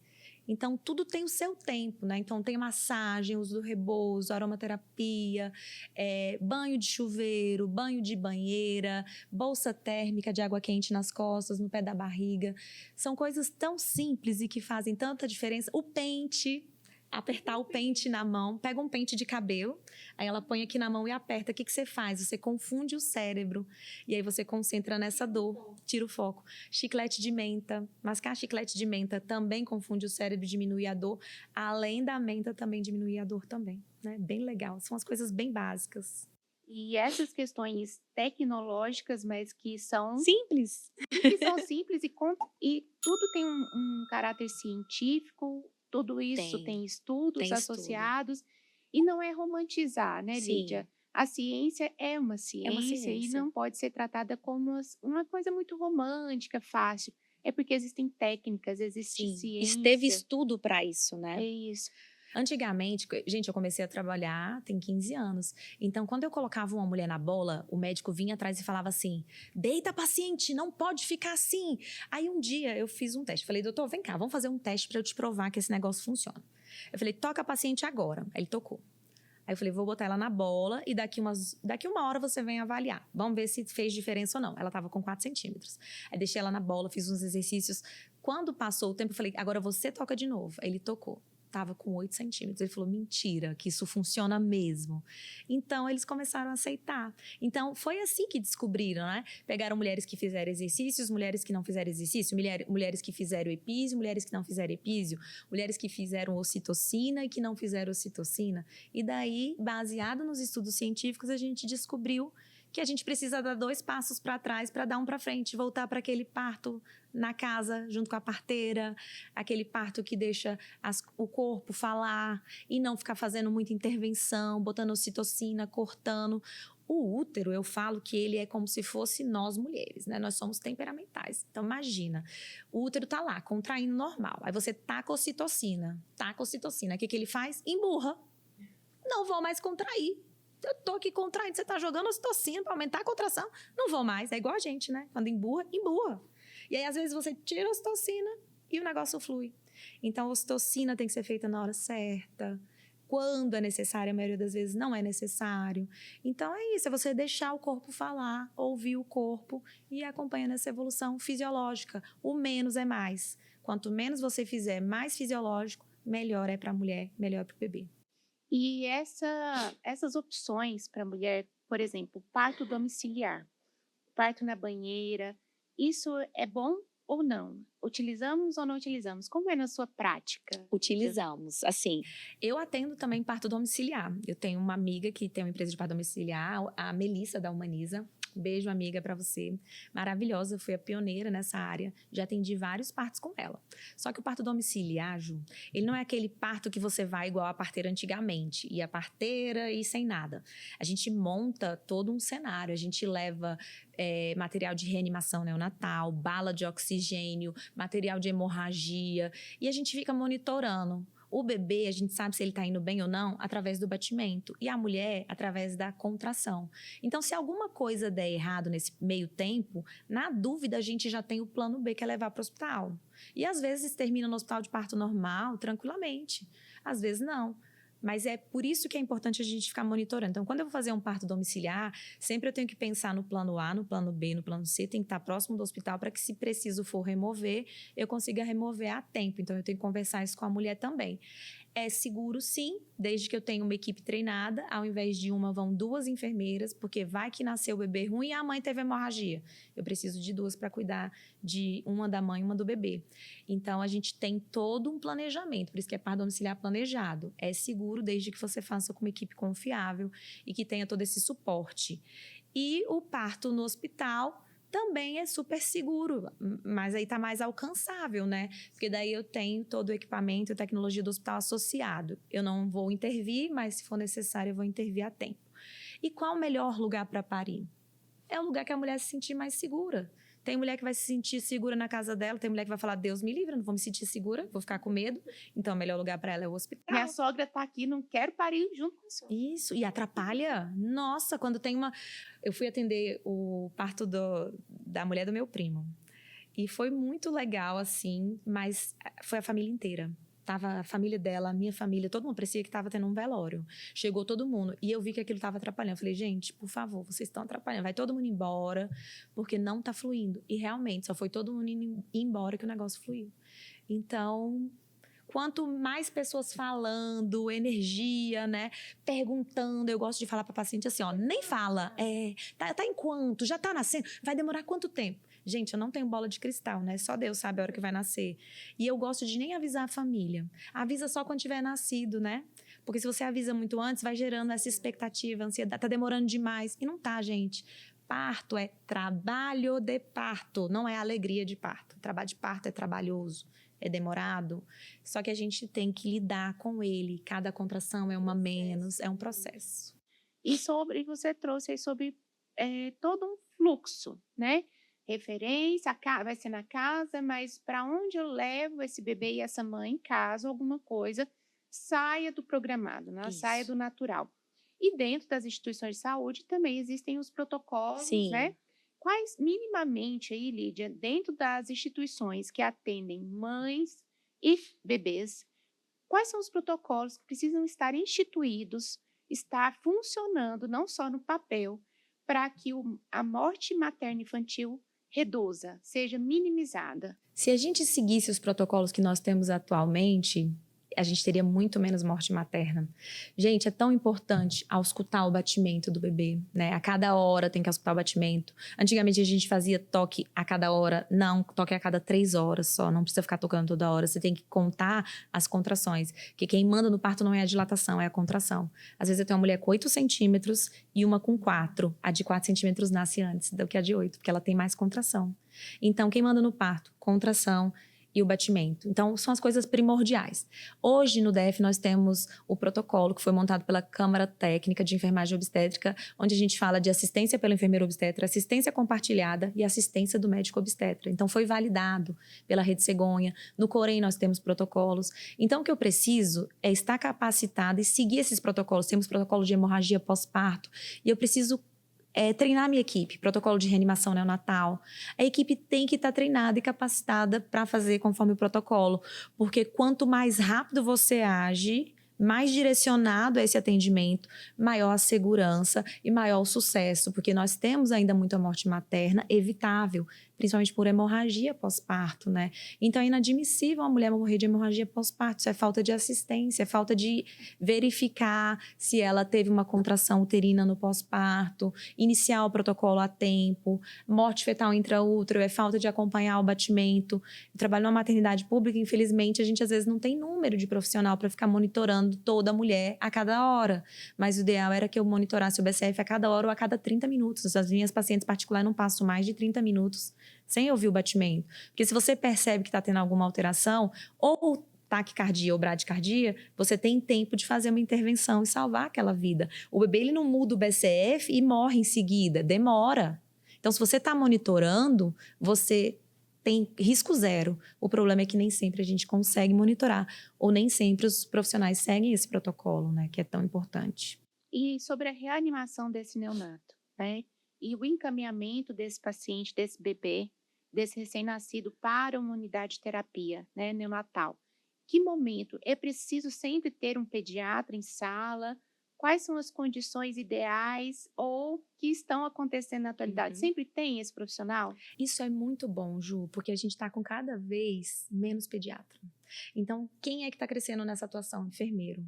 Então, tudo tem o seu tempo, né? Então, tem massagem, uso do rebozo, aromaterapia, banho de chuveiro, banho de banheira, bolsa térmica de água quente nas costas, no pé da barriga. São coisas tão simples e que fazem tanta diferença. O pente, apertar o pente na mão, pega um pente de cabelo, aí ela põe aqui na mão e aperta. O que você faz? Você confunde o cérebro e aí você concentra nessa dor, tira o foco. Chiclete de menta, mascar chiclete de menta também confunde o cérebro, diminui a dor. Além da menta, também diminui a dor também, né? Bem legal, são as coisas bem básicas. E essas questões tecnológicas, mas que são Simples. simples e tudo tem um caráter científico, tudo isso tem estudos tem estudo. associados, e não é romantizar, né, Sim. Lídia? A ciência é uma ciência e não pode ser tratada como uma coisa muito romântica, fácil. É porque existem técnicas, existe ciência. Teve estudo para isso, né? É isso. Antigamente, gente, eu comecei a trabalhar tem 15 anos. Então, quando eu colocava uma mulher na bola, o médico vinha atrás e falava assim: deita, paciente, não pode ficar assim. Aí um dia eu fiz um teste. Falei, doutor, vem cá, vamos fazer um teste para eu te provar que esse negócio funciona. Eu falei, toca a paciente agora. Aí ele tocou. Aí eu falei, vou botar ela na bola e daqui uma hora você vem avaliar. Vamos ver se fez diferença ou não. Ela estava com 4 centímetros. Aí deixei ela na bola, fiz uns exercícios. Quando passou o tempo, eu falei, agora você toca de novo. Aí ele tocou. Estava com 8 centímetros. Ele falou, mentira, que isso funciona mesmo. Então, eles começaram a aceitar. Então, foi assim que descobriram, né? Pegaram mulheres que fizeram exercícios, mulheres que não fizeram exercício, mulheres que fizeram epísio, mulheres que não fizeram epísio, mulheres que fizeram ocitocina e que não fizeram ocitocina. E daí, baseado nos estudos científicos, a gente descobriu que a gente precisa dar 2 passos para trás para dar um para frente, voltar para aquele parto na casa, junto com a parteira, aquele parto que deixa o corpo falar e não ficar fazendo muita intervenção, botando ocitocina, cortando. O útero, eu falo que ele é como se fosse nós mulheres, né? Nós somos temperamentais. Então, imagina, o útero tá lá, contraindo normal. Aí você taca ocitocina. O que ele faz? Emburra. Não vou mais contrair. Eu tô aqui contraindo, você tá jogando ocitocina para aumentar a contração. Não vou mais. É igual a gente, né? Quando emburra, emburra. E aí, às vezes, você tira a ocitocina e o negócio flui. Então, a ocitocina tem que ser feita na hora certa. Quando é necessário, a maioria das vezes não é necessário. Então, é isso. É você deixar o corpo falar, ouvir o corpo e ir acompanhando essa evolução fisiológica. O menos é mais. Quanto menos você fizer mais fisiológico, melhor é para a mulher, melhor para o bebê. E essas opções para a mulher, por exemplo, parto domiciliar, parto na banheira, isso é bom ou não? Utilizamos ou não utilizamos? Como é na sua prática? Utilizamos. Assim, eu atendo também parto domiciliar. Eu tenho uma amiga que tem uma empresa de parto domiciliar, a Melissa da Humaniza. Beijo, amiga, para você. Maravilhosa, fui a pioneira nessa área. Já atendi vários partos com ela. Só que o parto domiciliar, Ju, ele não é aquele parto que você vai igual a parteira antigamente. E a parteira e sem nada. A gente monta todo um cenário. A gente leva material de reanimação neonatal, bala de oxigênio, material de hemorragia. E a gente fica monitorando. O bebê, a gente sabe se ele está indo bem ou não através do batimento. E a mulher, através da contração. Então, se alguma coisa der errado nesse meio tempo, na dúvida, a gente já tem o plano B, que é levar para o hospital. E, às vezes, termina no hospital de parto normal, tranquilamente. Às vezes, não. Mas é por isso que é importante a gente ficar monitorando. Então, quando eu vou fazer um parto domiciliar, sempre eu tenho que pensar no plano A, no plano B, no plano C, tem que estar próximo do hospital para que, se preciso for remover, eu consiga remover a tempo. Então, eu tenho que conversar isso com a mulher também. É seguro, sim, desde que eu tenha uma equipe treinada. Ao invés de uma, vão 2 enfermeiras, porque vai que nasceu o bebê ruim e a mãe teve hemorragia. Eu preciso de 2 para cuidar de uma da mãe e uma do bebê. Então, a gente tem todo um planejamento, por isso que é parto domiciliar planejado. É seguro desde que você faça com uma equipe confiável e que tenha todo esse suporte. E o parto no hospital também é super seguro, mas aí está mais alcançável, né? Porque daí eu tenho todo o equipamento e tecnologia do hospital associado. Eu não vou intervir, mas se for necessário eu vou intervir a tempo. E qual o melhor lugar para parir? É o lugar que a mulher se sentir mais segura. Tem mulher que vai se sentir segura na casa dela, tem mulher que vai falar, Deus me livre, eu não vou me sentir segura, vou ficar com medo. Então, o melhor lugar para ela é o hospital. Minha sogra tá aqui, não quero parir junto com a sogra. Isso, e atrapalha. Nossa, quando tem uma... Eu fui atender o parto da mulher do meu primo. E foi muito legal, assim, mas foi a família inteira. Tava a família dela, a minha família, todo mundo parecia que estava tendo um velório. Chegou todo mundo e eu vi que aquilo estava atrapalhando. Eu falei, gente, por favor, vocês estão atrapalhando. Vai todo mundo embora, porque não está fluindo. E realmente, só foi todo mundo indo embora que o negócio fluiu. Então, quanto mais pessoas falando, energia, né? Perguntando, eu gosto de falar para paciente assim, ó, nem fala, tá em quanto? Já tá nascendo? Vai demorar quanto tempo? Gente, eu não tenho bola de cristal, né? Só Deus sabe a hora que vai nascer. E eu gosto de nem avisar a família. Avisa só quando tiver nascido, né? Porque se você avisa muito antes, vai gerando essa expectativa, ansiedade, tá demorando demais. E não tá, gente. Parto é trabalho de parto, não é alegria de parto. Trabalho de parto é trabalhoso, é demorado. Só que a gente tem que lidar com ele. Cada contração é uma menos, é um processo. E você trouxe aí sobre todo um fluxo, né? Referência, vai ser na casa, mas para onde eu levo esse bebê e essa mãe, caso alguma coisa saia do programado, né? Saia do natural. E dentro das instituições de saúde também existem os protocolos, Sim. né? Quais, minimamente aí, Lídia, dentro das instituições que atendem mães e bebês, quais são os protocolos que precisam estar instituídos, estar funcionando, não só no papel, para que a morte materna infantil reduza, seja minimizada? Se a gente seguisse os protocolos que nós temos atualmente, a gente teria muito menos morte materna. Gente, é tão importante auscultar o batimento do bebê, né? A cada hora tem que auscultar o batimento. Antigamente a gente fazia toque a cada hora. Não, toque a cada 3 horas só. Não precisa ficar tocando toda hora. Você tem que contar as contrações. Porque quem manda no parto não é a dilatação, é a contração. Às vezes eu tenho uma mulher com 8 centímetros e uma com 4. A de 4 centímetros nasce antes do que a de 8, porque ela tem mais contração. Então, quem manda no parto? Contração e o batimento. Então, são as coisas primordiais. Hoje, no DF, nós temos o protocolo que foi montado pela Câmara Técnica de Enfermagem Obstétrica, onde a gente fala de assistência pelo enfermeiro obstetra, assistência compartilhada e assistência do médico obstetra. Então, foi validado pela Rede Cegonha. No Corém, nós temos protocolos. Então, o que eu preciso é estar capacitada e seguir esses protocolos. Temos protocolo de hemorragia pós-parto. E eu preciso treinar a minha equipe, protocolo de reanimação neonatal. A equipe tem que estar treinada e capacitada para fazer conforme o protocolo, porque quanto mais rápido você age, mais direcionado a esse atendimento, maior a segurança e maior o sucesso, porque nós temos ainda muita morte materna evitável, principalmente por hemorragia pós-parto, né? Então é inadmissível uma mulher morrer de hemorragia pós-parto, isso é falta de assistência, é falta de verificar se ela teve uma contração uterina no pós-parto, iniciar o protocolo a tempo, morte fetal intraútero, é falta de acompanhar o batimento. Eu trabalho numa maternidade pública, infelizmente a gente às vezes não tem número de profissional para ficar monitorando toda a mulher a cada hora, mas o ideal era que eu monitorasse o BCF a cada hora ou a cada 30 minutos. As minhas pacientes particulares não passam mais de 30 minutos sem ouvir o batimento. Porque se você percebe que está tendo alguma alteração, ou taquicardia ou bradicardia, você tem tempo de fazer uma intervenção e salvar aquela vida. O bebê ele não muda o BCF e morre em seguida, demora. Então, se você está monitorando, você tem risco zero. O problema é que nem sempre a gente consegue monitorar, ou nem sempre os profissionais seguem esse protocolo, né, que é tão importante. E sobre a reanimação desse neonato, né? E o encaminhamento desse paciente, desse bebê, desse recém-nascido para uma unidade de terapia, né, neonatal. Que momento? É preciso sempre ter um pediatra em sala? Quais são as condições ideais ou que estão acontecendo na atualidade? Sempre tem esse profissional? Isso é muito bom, Ju, porque a gente está com cada vez menos pediatra. Então, quem é que está crescendo nessa atuação? Enfermeiro.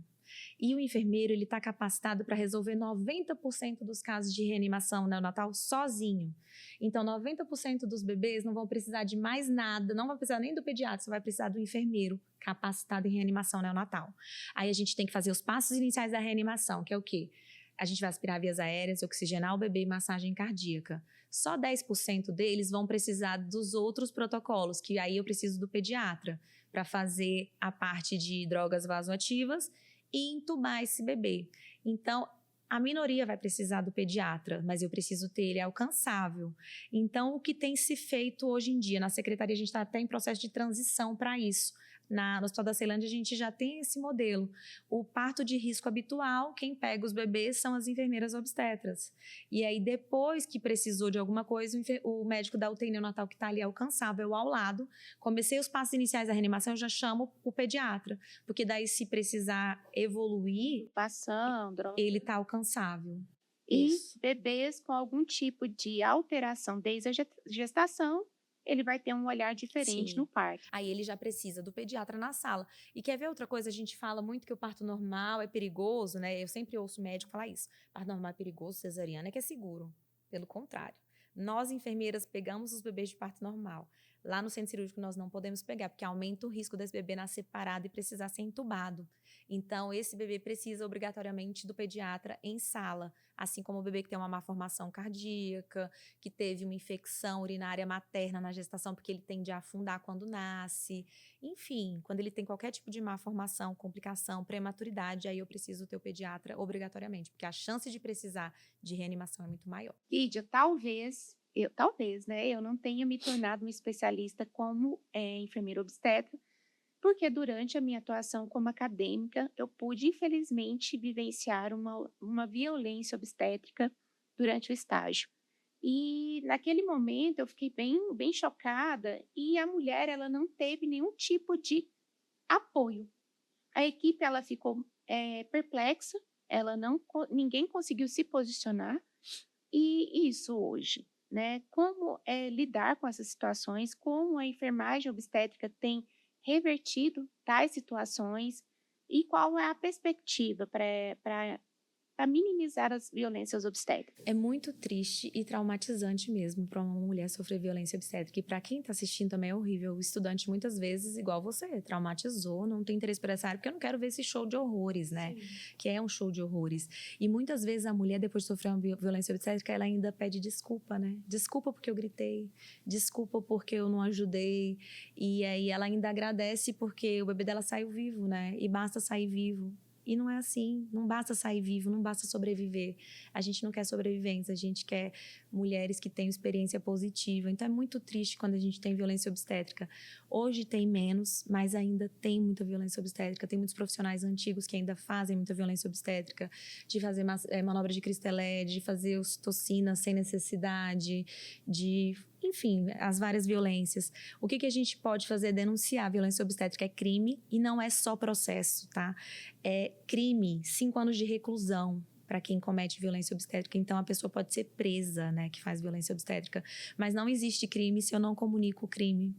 E o enfermeiro ele está capacitado para resolver 90% dos casos de reanimação neonatal sozinho. Então, 90% dos bebês não vão precisar de mais nada, não vai precisar nem do pediatra, você vai precisar do enfermeiro capacitado em reanimação neonatal. Aí a gente tem que fazer os passos iniciais da reanimação, que é o quê? A gente vai aspirar vias aéreas, oxigenar o bebê e massagem cardíaca. Só 10% deles vão precisar dos outros protocolos, que aí eu preciso do pediatra para fazer a parte de drogas vasoativas e entubar esse bebê. Então, a minoria vai precisar do pediatra, mas eu preciso ter ele alcançável. Então, o que tem se feito hoje em dia? Na secretaria, a gente está até em processo de transição para isso. No Hospital da Ceilândia, a gente já tem esse modelo. O parto de risco habitual, quem pega os bebês são as enfermeiras obstetras. E aí, depois que precisou de alguma coisa, o médico da UTI neonatal que está ali alcançável ao lado, comecei os passos iniciais da reanimação, eu já chamo o pediatra. Porque daí, se precisar evoluir, ele está alcançável. E bebês com algum tipo de alteração desde a gestação, ele vai ter um olhar diferente no parto. Aí ele já precisa do pediatra na sala. E quer ver outra coisa? A gente fala muito que o parto normal é perigoso, né? Eu sempre ouço médico falar isso. Parto normal é perigoso, cesariana é que é seguro. Pelo contrário. Nós, enfermeiras, pegamos os bebês de parto normal. Lá no centro cirúrgico nós não podemos pegar, porque aumenta o risco desse bebê nascer parado e precisar ser entubado. Então, esse bebê precisa obrigatoriamente do pediatra em sala, assim como o bebê que tem uma má formação cardíaca, que teve uma infecção urinária materna na gestação, porque ele tende a afundar quando nasce. Enfim, quando ele tem qualquer tipo de má formação, complicação, prematuridade, aí eu preciso ter o pediatra obrigatoriamente, porque a chance de precisar de reanimação é muito maior. Lídia, talvez, né, eu não tenha me tornado uma especialista como enfermeira obstetra, porque durante a minha atuação como acadêmica, eu pude, infelizmente, vivenciar uma violência obstétrica durante o estágio. E naquele momento eu fiquei bem chocada e a mulher ela não teve nenhum tipo de apoio. A equipe ela ficou perplexa, ninguém conseguiu se posicionar e isso hoje, né? Como lidar com essas situações, como a enfermagem obstétrica tem revertido tais situações e qual é a perspectiva para minimizar as violências obstétricas? É muito triste e traumatizante mesmo para uma mulher sofrer violência obstétrica. E para quem está assistindo também é horrível. O estudante, muitas vezes, igual você, traumatizou, não tem interesse por essa área, porque eu não quero ver esse show de horrores, né? Sim. Que é um show de horrores. E muitas vezes a mulher, depois de sofrer uma violência obstétrica, ela ainda pede desculpa, né? Desculpa porque eu gritei, desculpa porque eu não ajudei. E aí ela ainda agradece porque o bebê dela saiu vivo, né? E basta sair vivo. E não é assim, não basta sair vivo, não basta sobreviver. A gente não quer sobrevivência, a gente quer mulheres que tenham experiência positiva. Então é muito triste quando a gente tem violência obstétrica. Hoje tem menos, mas ainda tem muita violência obstétrica. Tem muitos profissionais antigos que ainda fazem muita violência obstétrica, de fazer manobra de Cristelé, de fazer ocitocina sem necessidade, enfim, as várias violências. O que a gente pode fazer é denunciar. A violência obstétrica é crime e não é só processo, tá? É crime, 5 anos de reclusão para quem comete violência obstétrica. Então, a pessoa pode ser presa, né, que faz violência obstétrica. Mas não existe crime se eu não comunico o crime.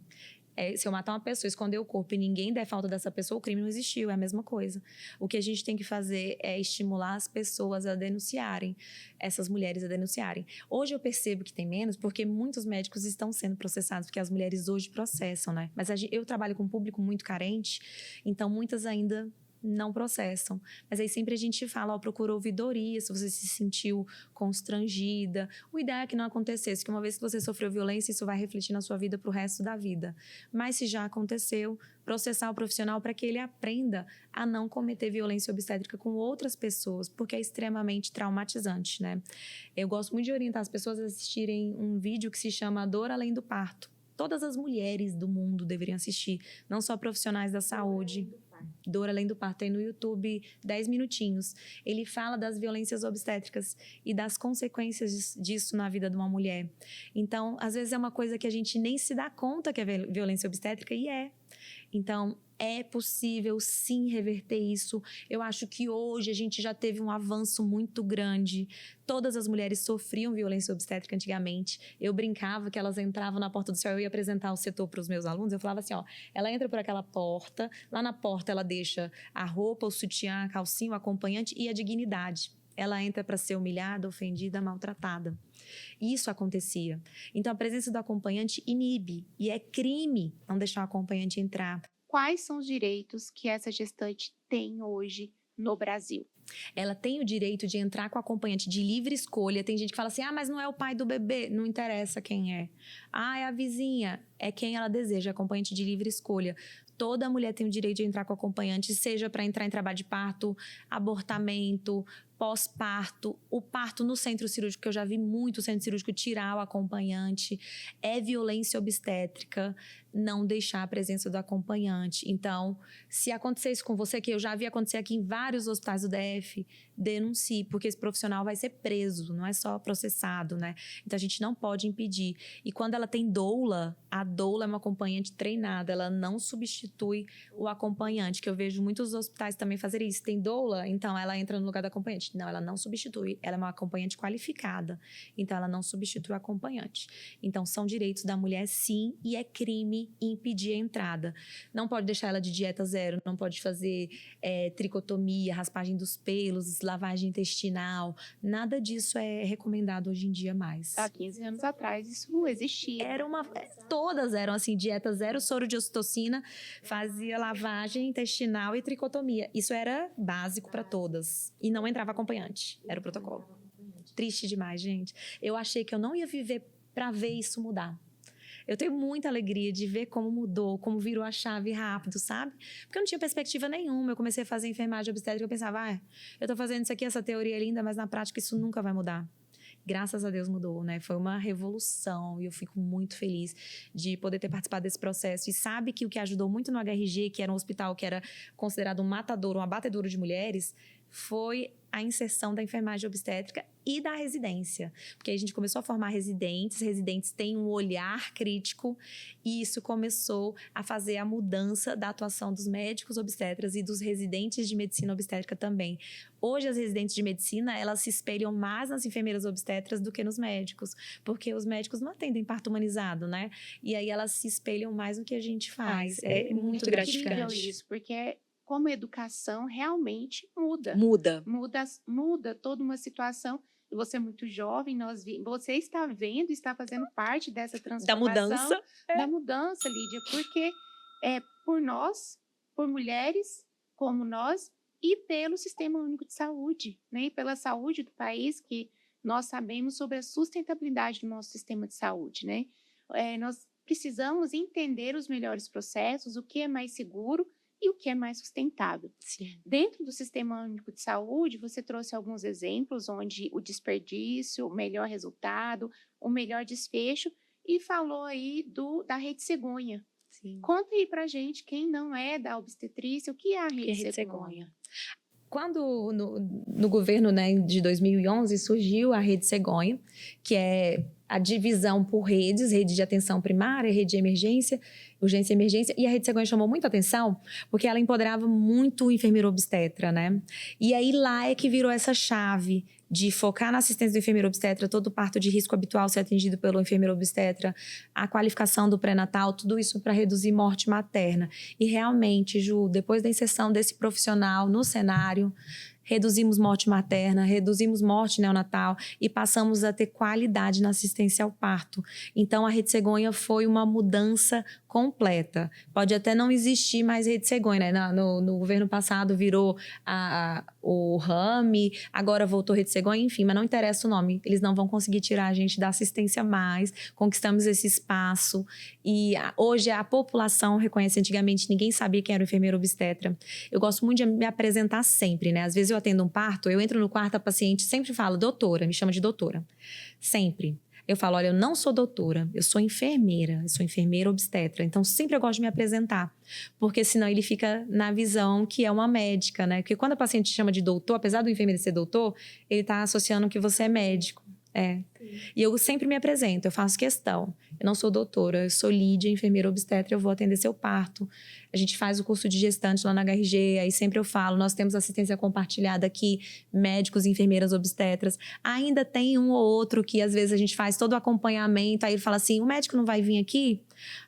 Se eu matar uma pessoa, esconder o corpo e ninguém der falta dessa pessoa, o crime não existiu, é a mesma coisa. O que a gente tem que fazer é estimular as pessoas a denunciarem, essas mulheres a denunciarem. Hoje eu percebo que tem menos, porque muitos médicos estão sendo processados, porque as mulheres hoje processam, né? Mas eu trabalho com um público muito carente, então muitas ainda não processam. Mas aí sempre a gente fala, procura ouvidoria, se você se sentiu constrangida. O ideal é que não acontecesse, que uma vez que você sofreu violência, isso vai refletir na sua vida pro resto da vida. Mas se já aconteceu, processar o profissional para que ele aprenda a não cometer violência obstétrica com outras pessoas, porque é extremamente traumatizante, né? Eu gosto muito de orientar as pessoas a assistirem um vídeo que se chama Dor Além do Parto. Todas as mulheres do mundo deveriam assistir, não só profissionais da saúde. Dor Além do Parto, tem no YouTube 10 minutinhos. Ele fala das violências obstétricas e das consequências disso na vida de uma mulher. Então, às vezes é uma coisa que a gente nem se dá conta que é violência obstétrica e é. Então, é possível sim reverter isso. Eu acho que hoje a gente já teve um avanço muito grande. Todas as mulheres sofriam violência obstétrica antigamente. Eu brincava que elas entravam na porta do céu, eu ia apresentar o setor para os meus alunos, eu falava assim, ela entra por aquela porta, lá na porta ela deixa a roupa, o sutiã, a calcinha, o acompanhante e a dignidade. Ela entra para ser humilhada, ofendida, maltratada. Isso acontecia. Então, a presença do acompanhante inibe. E é crime não deixar o acompanhante entrar. Quais são os direitos que essa gestante tem hoje no Brasil? Ela tem o direito de entrar com o acompanhante de livre escolha. Tem gente que fala assim, mas não é o pai do bebê. Não interessa quem é. É a vizinha. É quem ela deseja, acompanhante de livre escolha. Toda mulher tem o direito de entrar com o acompanhante, seja para entrar em trabalho de parto, abortamento, pós-parto, o parto no centro cirúrgico, que eu já vi muito centro cirúrgico tirar o acompanhante, é violência obstétrica não deixar a presença do acompanhante. Então, se acontecer isso com você, que eu já vi acontecer aqui em vários hospitais do DF, denuncie, porque esse profissional vai ser preso, não é só processado, né? Então, a gente não pode impedir. E quando ela tem doula, a doula é uma acompanhante treinada, ela não substitui o acompanhante, que eu vejo muitos hospitais também fazerem isso. Tem doula, então ela entra no lugar do acompanhante. acompanhante. Não, ela não substitui. Ela é uma acompanhante qualificada. Então, ela não substitui o acompanhante. Então, são direitos da mulher, sim, e é crime impedir a entrada. Não pode deixar ela de dieta zero, não pode fazer tricotomia, raspagem dos pelos, lavagem intestinal. Nada disso é recomendado hoje em dia mais. Há 15 anos atrás, isso não existia. Todas eram assim, dieta zero, soro de ocitocina, fazia lavagem intestinal e tricotomia. Isso era básico para todas. E não entrava acompanhante. Era o protocolo. Triste demais, gente. Eu achei que eu não ia viver para ver isso mudar. Eu tenho muita alegria de ver como mudou, como virou a chave rápido, sabe? Porque eu não tinha perspectiva nenhuma. Eu comecei a fazer enfermagem obstétrica e eu pensava, eu tô fazendo isso aqui, essa teoria é linda, mas na prática isso nunca vai mudar. Graças a Deus mudou, né? Foi uma revolução e eu fico muito feliz de poder ter participado desse processo. E sabe que o que ajudou muito no HRG, que era um hospital que era considerado um matador, um abatedouro de mulheres, foi a inserção da enfermagem obstétrica e da residência. Porque aí a gente começou a formar residentes têm um olhar crítico e isso começou a fazer a mudança da atuação dos médicos obstetras e dos residentes de medicina obstétrica também. Hoje, as residentes de medicina, elas se espelham mais nas enfermeiras obstetras do que nos médicos, porque os médicos não atendem parto humanizado, né? E aí elas se espelham mais no que a gente faz. É muito gratificante. Isso, porque como educação realmente muda. Muda toda uma situação. Você é muito jovem, você está vendo, está fazendo parte dessa transformação. Da mudança, Lídia, porque por nós, por mulheres como nós, e pelo Sistema Único de Saúde, né? E pela saúde do país, que nós sabemos sobre a sustentabilidade do nosso sistema de saúde, né? Nós precisamos entender os melhores processos, o que é mais seguro e o que é mais sustentável. Sim. Dentro do Sistema Único de Saúde, você trouxe alguns exemplos onde o desperdício, o melhor resultado, o melhor desfecho, e falou aí da Rede Cegonha. Sim. Conta aí pra gente, quem não é da obstetrícia, o que é a Rede Cegonha? Quando no governo, né, de 2011 surgiu a Rede Cegonha, que é a divisão por redes, rede de atenção primária, rede de emergência, urgência e emergência, e a Rede Cegonha chamou muita atenção porque ela empoderava muito o enfermeiro obstetra, né? E aí lá é que virou essa chave de focar na assistência do enfermeiro obstetra, todo o parto de risco habitual ser atendido pelo enfermeiro obstetra, a qualificação do pré-natal, tudo isso para reduzir morte materna. E realmente, Ju, depois da inserção desse profissional no cenário, reduzimos morte materna, reduzimos morte neonatal e passamos a ter qualidade na assistência ao parto. Então, a Rede Cegonha foi uma mudança completa. Pode até não existir mais Rede Cegonha, né? No governo passado virou o RAMI, agora voltou Rede Cegonha, enfim, mas não interessa o nome. Eles não vão conseguir tirar a gente da assistência mais, conquistamos esse espaço e hoje a população reconhece. Antigamente ninguém sabia quem era o enfermeiro obstetra. Eu gosto muito de me apresentar sempre, né? Às vezes eu atendo um parto, eu entro no quarto, a paciente sempre fala, doutora, me chama de doutora. Sempre. Eu falo, olha, eu não sou doutora, eu sou enfermeira obstetra. Então, sempre eu gosto de me apresentar, porque senão ele fica na visão que é uma médica, né? Porque quando a paciente chama de doutor, apesar do enfermeiro ser doutor, ele está associando que você é médico. E eu sempre me apresento, eu faço questão. Eu não sou doutora, eu sou Lídia, enfermeira obstetra, eu vou atender seu parto. A gente faz o curso de gestante lá na HRG, aí sempre eu falo, nós temos assistência compartilhada aqui, médicos e enfermeiras obstetras. Ainda tem um ou outro que às vezes a gente faz todo o acompanhamento, aí ele fala assim, o médico não vai vir aqui?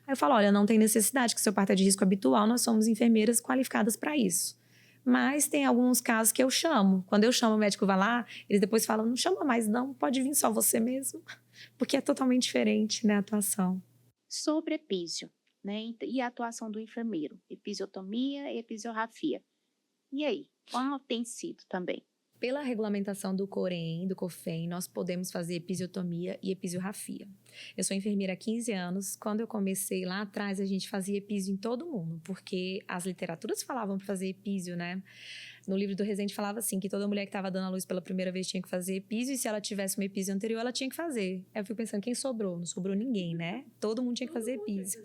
Aí eu falo, olha, não tem necessidade, que seu parto é de risco habitual, nós somos enfermeiras qualificadas para isso. Mas tem alguns casos que eu chamo. Quando eu chamo, o médico vai lá, eles depois falam, não chama mais não, pode vir só você mesmo. Porque é totalmente diferente, né, a atuação. Sobre epísio, né, e a atuação do enfermeiro, episiotomia e episiorrafia. E aí, qual tem sido também? Pela regulamentação do COREM, do COFEM, nós podemos fazer episiotomia e episiorrafia. Eu sou enfermeira há 15 anos. Quando eu comecei lá atrás, a gente fazia epísio em todo mundo, porque as literaturas falavam para fazer epísio, né? No livro do Rezende falava assim, que toda mulher que estava dando à luz pela primeira vez tinha que fazer epísio, e se ela tivesse uma epísio anterior, ela tinha que fazer. Aí eu fico pensando, quem sobrou? Não sobrou ninguém, né? Todo mundo tinha que fazer epísio.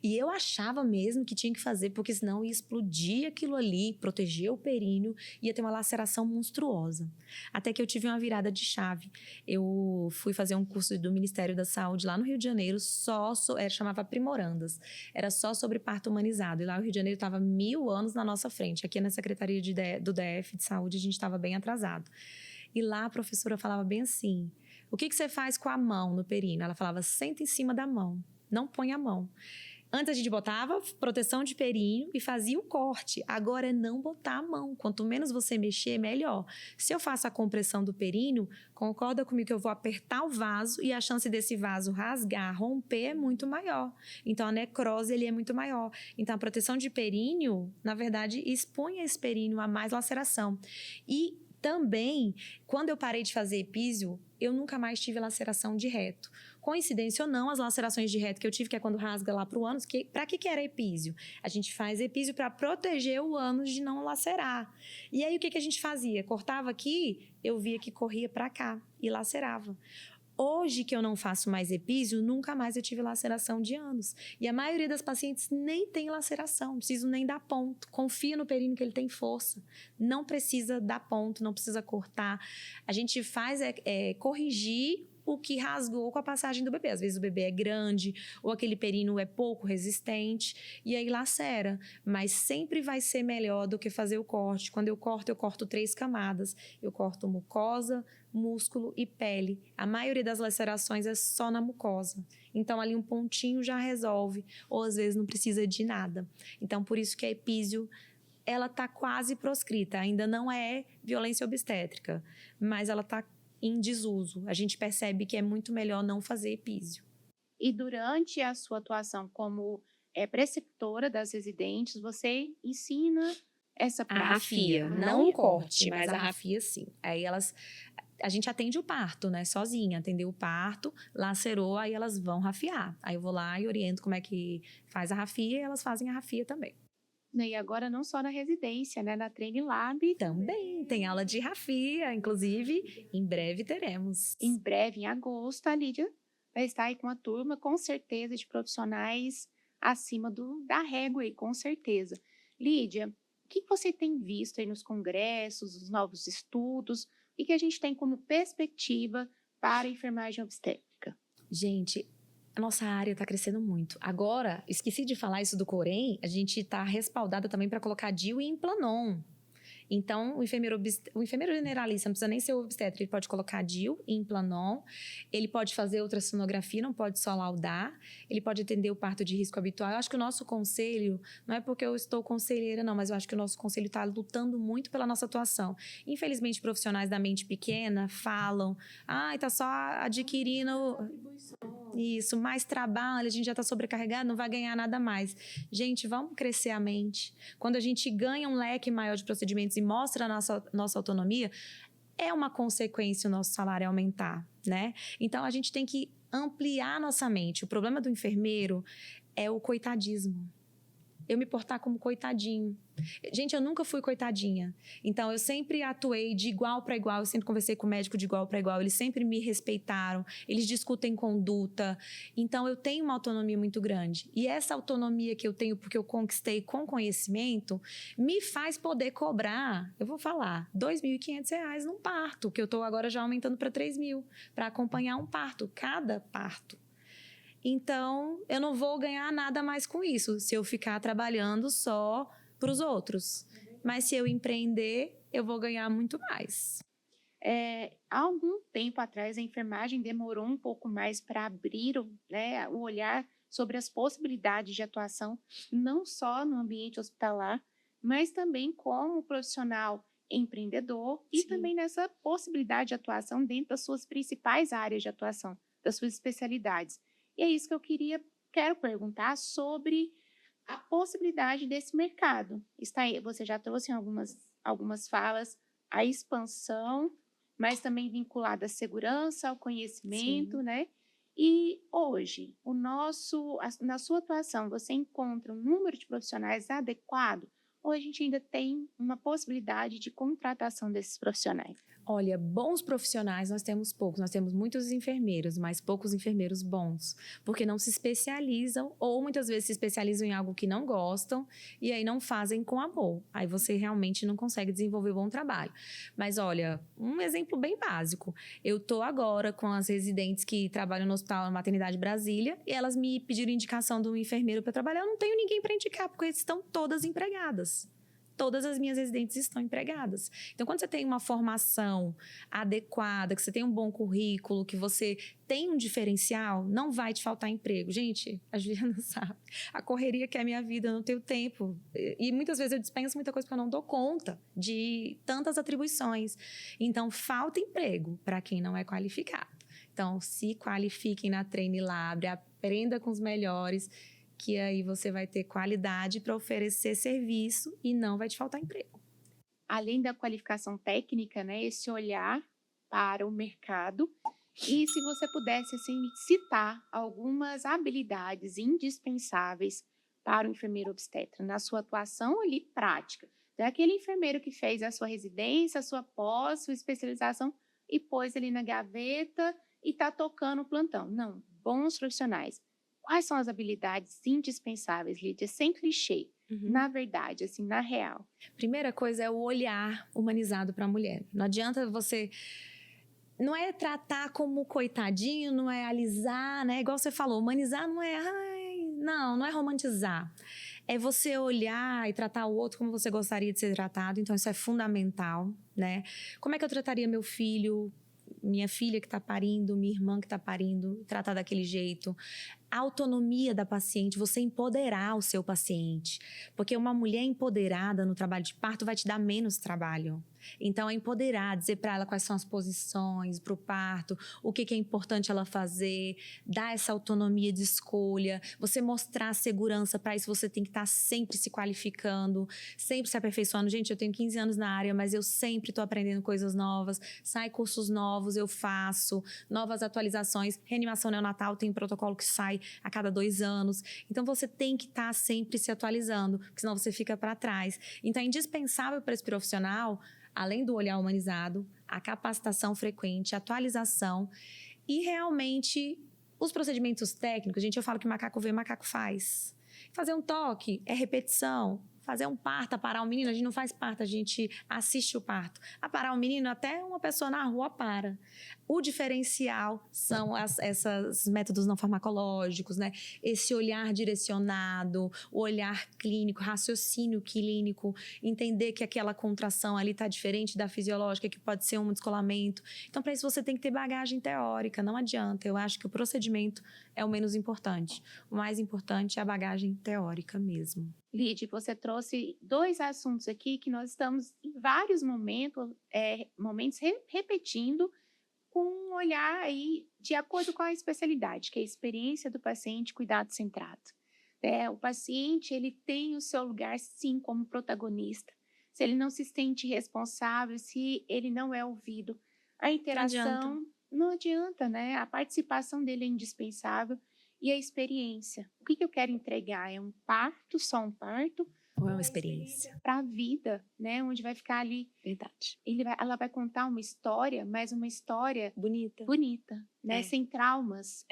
E eu achava mesmo que tinha que fazer, porque senão ia explodir aquilo ali, proteger o períneo, ia ter uma laceração monstruosa. Até que eu tive uma virada de chave. Eu fui fazer um curso do Ministério da Saúde lá no Rio de Janeiro, chamava Aprimorandas. Era só sobre parto humanizado. E lá o Rio de Janeiro estava 1000 anos na nossa frente. Aqui na Secretaria categoria do DF de saúde, a gente estava bem atrasado. E lá a professora falava bem assim, o que você faz com a mão no períneo? Ela falava, senta em cima da mão, não põe a mão. Antes a gente botava proteção de períneo e fazia o corte. Agora é não botar a mão. Quanto menos você mexer, melhor. Se eu faço a compressão do períneo, concorda comigo que eu vou apertar o vaso e a chance desse vaso rasgar, romper é muito maior. Então a necrose ele é muito maior. Então a proteção de períneo, na verdade, expõe esse períneo a mais laceração. E também, quando eu parei de fazer epísio, eu nunca mais tive laceração de reto. Coincidência ou não, as lacerações de reto que eu tive, que é quando rasga lá para o ânus, para que era epísio? A gente faz epísio para proteger o ânus de não lacerar. E aí o que a gente fazia? Cortava aqui, eu via que corria para cá e lacerava. Hoje que eu não faço mais epísio, nunca mais eu tive laceração de ânus. E a maioria das pacientes nem tem laceração, não preciso nem dar ponto. Confia no períneo que ele tem força. Não precisa dar ponto, não precisa cortar. A gente faz corrigir o que rasgou com a passagem do bebê. Às vezes o bebê é grande ou aquele períneo é pouco resistente e aí lacera. Mas sempre vai ser melhor do que fazer o corte. Quando eu corto 3 camadas. Eu corto mucosa, músculo e pele. A maioria das lacerações é só na mucosa. Então ali um pontinho já resolve. Ou às vezes não precisa de nada. Então por isso que a epísio ela está quase proscrita. Ainda não é violência obstétrica, mas ela está em desuso. A gente percebe que é muito melhor não fazer epísio. E durante a sua atuação como preceptora das residentes, você ensina essa prática? A rafia, não o corte, mas a rafia sim. Aí a gente atende o parto, né? Sozinha, atendeu o parto, lacerou, aí elas vão rafiar. Aí eu vou lá e oriento como é que faz a rafia e elas fazem a rafia também. E agora não só na residência, né? Na Training Lab. Também tem aula de rafia, inclusive, em breve teremos. Em breve, em agosto, a Lídia vai estar aí com uma turma, com certeza, de profissionais acima da régua aí, com certeza. Lídia, o que você tem visto aí nos congressos, os novos estudos? O que a gente tem como perspectiva para a enfermagem obstétrica? Gente, a nossa área está crescendo muito. Agora, esqueci de falar isso do Corém, a gente está respaldada também para colocar DIU e Implanon. Então, o enfermeiro generalista, não precisa nem ser obstetra, ele pode colocar DIU e Implanon, ele pode fazer ultrassonografia, não pode só laudar, ele pode atender o parto de risco habitual. Eu acho que o nosso conselho, não é porque eu estou conselheira não, mas eu acho que o nosso conselho está lutando muito pela nossa atuação. Infelizmente, profissionais da mente pequena falam, está só adquirindo isso, mais trabalho, a gente já está sobrecarregado, não vai ganhar nada mais. Gente, vamos crescer a mente. Quando a gente ganha um leque maior de procedimentos e mostra a nossa autonomia, é uma consequência o nosso salário aumentar, né? Então, a gente tem que ampliar a nossa mente. O problema do enfermeiro é o coitadismo. Eu me portar como coitadinho. Gente, eu nunca fui coitadinha. Então, eu sempre atuei de igual para igual. Eu sempre conversei com o médico de igual para igual. Eles sempre me respeitaram. Eles discutem conduta. Então, eu tenho uma autonomia muito grande. E essa autonomia que eu tenho, porque eu conquistei com conhecimento, me faz poder cobrar, eu vou falar, R$ 2.500 num parto, que eu estou agora já aumentando para 3.000, para acompanhar um parto, cada parto. Então, eu não vou ganhar nada mais com isso, se eu ficar trabalhando só para os outros. Mas se eu empreender, eu vou ganhar muito mais. Há algum tempo atrás, a enfermagem demorou um pouco mais para abrir o olhar sobre as possibilidades de atuação, não só no ambiente hospitalar, mas também como profissional empreendedor e também nessa possibilidade de atuação dentro das suas principais áreas de atuação, das suas especialidades. E é isso que eu quero perguntar sobre a possibilidade desse mercado. Você já trouxe em algumas falas a expansão, mas também vinculada à segurança, ao conhecimento, né? E hoje, na sua atuação, você encontra um número de profissionais adequado? Ou a gente ainda tem uma possibilidade de contratação desses profissionais? Olha, bons profissionais nós temos poucos. Nós temos muitos enfermeiros, mas poucos enfermeiros bons. Porque não se especializam ou muitas vezes se especializam em algo que não gostam e aí não fazem com amor. Aí você realmente não consegue desenvolver um bom trabalho. Mas olha, um exemplo bem básico. Eu estou agora com as residentes que trabalham no Hospital da Maternidade Brasília e elas me pediram indicação de um enfermeiro para trabalhar. Eu não tenho ninguém para indicar porque estão todas empregadas. todas as minhas residentes estão empregadas. Então, quando você tem uma formação adequada, que você tem um bom currículo, que você tem um diferencial, não vai te faltar emprego. Gente, a Juliana sabe, a correria que é a minha vida, eu não tenho tempo. E muitas vezes eu dispenso muita coisa porque eu não dou conta de tantas atribuições. Então, falta emprego para quem não é qualificado. Então, se qualifiquem na Trainilab, aprenda com os melhores, que aí você vai ter qualidade para oferecer serviço e não vai te faltar emprego. Além da qualificação técnica, né, esse olhar para o mercado. E se você pudesse assim, citar algumas habilidades indispensáveis para o enfermeiro obstetra na sua atuação ali prática, daquele enfermeiro que fez a sua residência, a sua pós, sua especialização e pôs ali na gaveta e está tocando o plantão. Não, bons profissionais. Quais são as habilidades indispensáveis, Lídia? Sem clichê, na verdade, assim, na real. Primeira coisa é o olhar humanizado para a mulher. Não adianta você... Não é tratar como coitadinho, não é alisar, né? Igual você falou, humanizar não é... não é romantizar. É você olhar e tratar o outro como você gostaria de ser tratado. Então, isso é fundamental, né? Como é que eu trataria meu filho, minha filha que está parindo, minha irmã que está parindo, tratar daquele jeito? A autonomia da paciente, você empoderar o seu paciente. Porque uma mulher empoderada no trabalho de parto vai te dar menos trabalho. Então, é empoderar, dizer para ela quais são as posições para o parto, o que é importante ela fazer, dar essa autonomia de escolha, você mostrar a segurança. Para isso, você tem que estar sempre se qualificando, sempre se aperfeiçoando. Gente, eu tenho 15 anos na área, mas eu sempre estou aprendendo coisas novas, sai cursos novos, eu faço, novas atualizações. Reanimação neonatal tem um protocolo que sai a cada 2 anos. Então, você tem que estar sempre se atualizando, porque senão você fica para trás. Então, é indispensável para esse profissional, além do olhar humanizado, a capacitação frequente, a atualização e realmente os procedimentos técnicos. Gente, eu falo que macaco vê, macaco faz. Fazer um toque é repetição. Fazer um parto, aparar um menino, a gente não faz parto, a gente assiste o parto. Aparar um menino, até uma pessoa na rua para. O diferencial são esses métodos não farmacológicos, né? Esse olhar direcionado, o olhar clínico, raciocínio clínico, entender que aquela contração ali está diferente da fisiológica, que pode ser um descolamento. Então, para isso, você tem que ter bagagem teórica, não adianta. Eu acho que o procedimento é o menos importante. O mais importante é a bagagem teórica mesmo. Lídia, você trouxe 2 assuntos aqui que nós estamos em vários momentos repetindo com um olhar aí de acordo com a especialidade, que é a experiência do paciente, cuidado centrado. O paciente, ele tem o seu lugar, sim, como protagonista. Se ele não se sente responsável, se ele não é ouvido, a interação não adianta, né? A participação dele é indispensável. E a experiência. O que eu quero entregar? É um parto, só um parto? Ou é uma experiência? Para a vida, né? Onde vai ficar ali. Verdade. Ela vai contar uma história, mas uma história bonita, né? Sem traumas.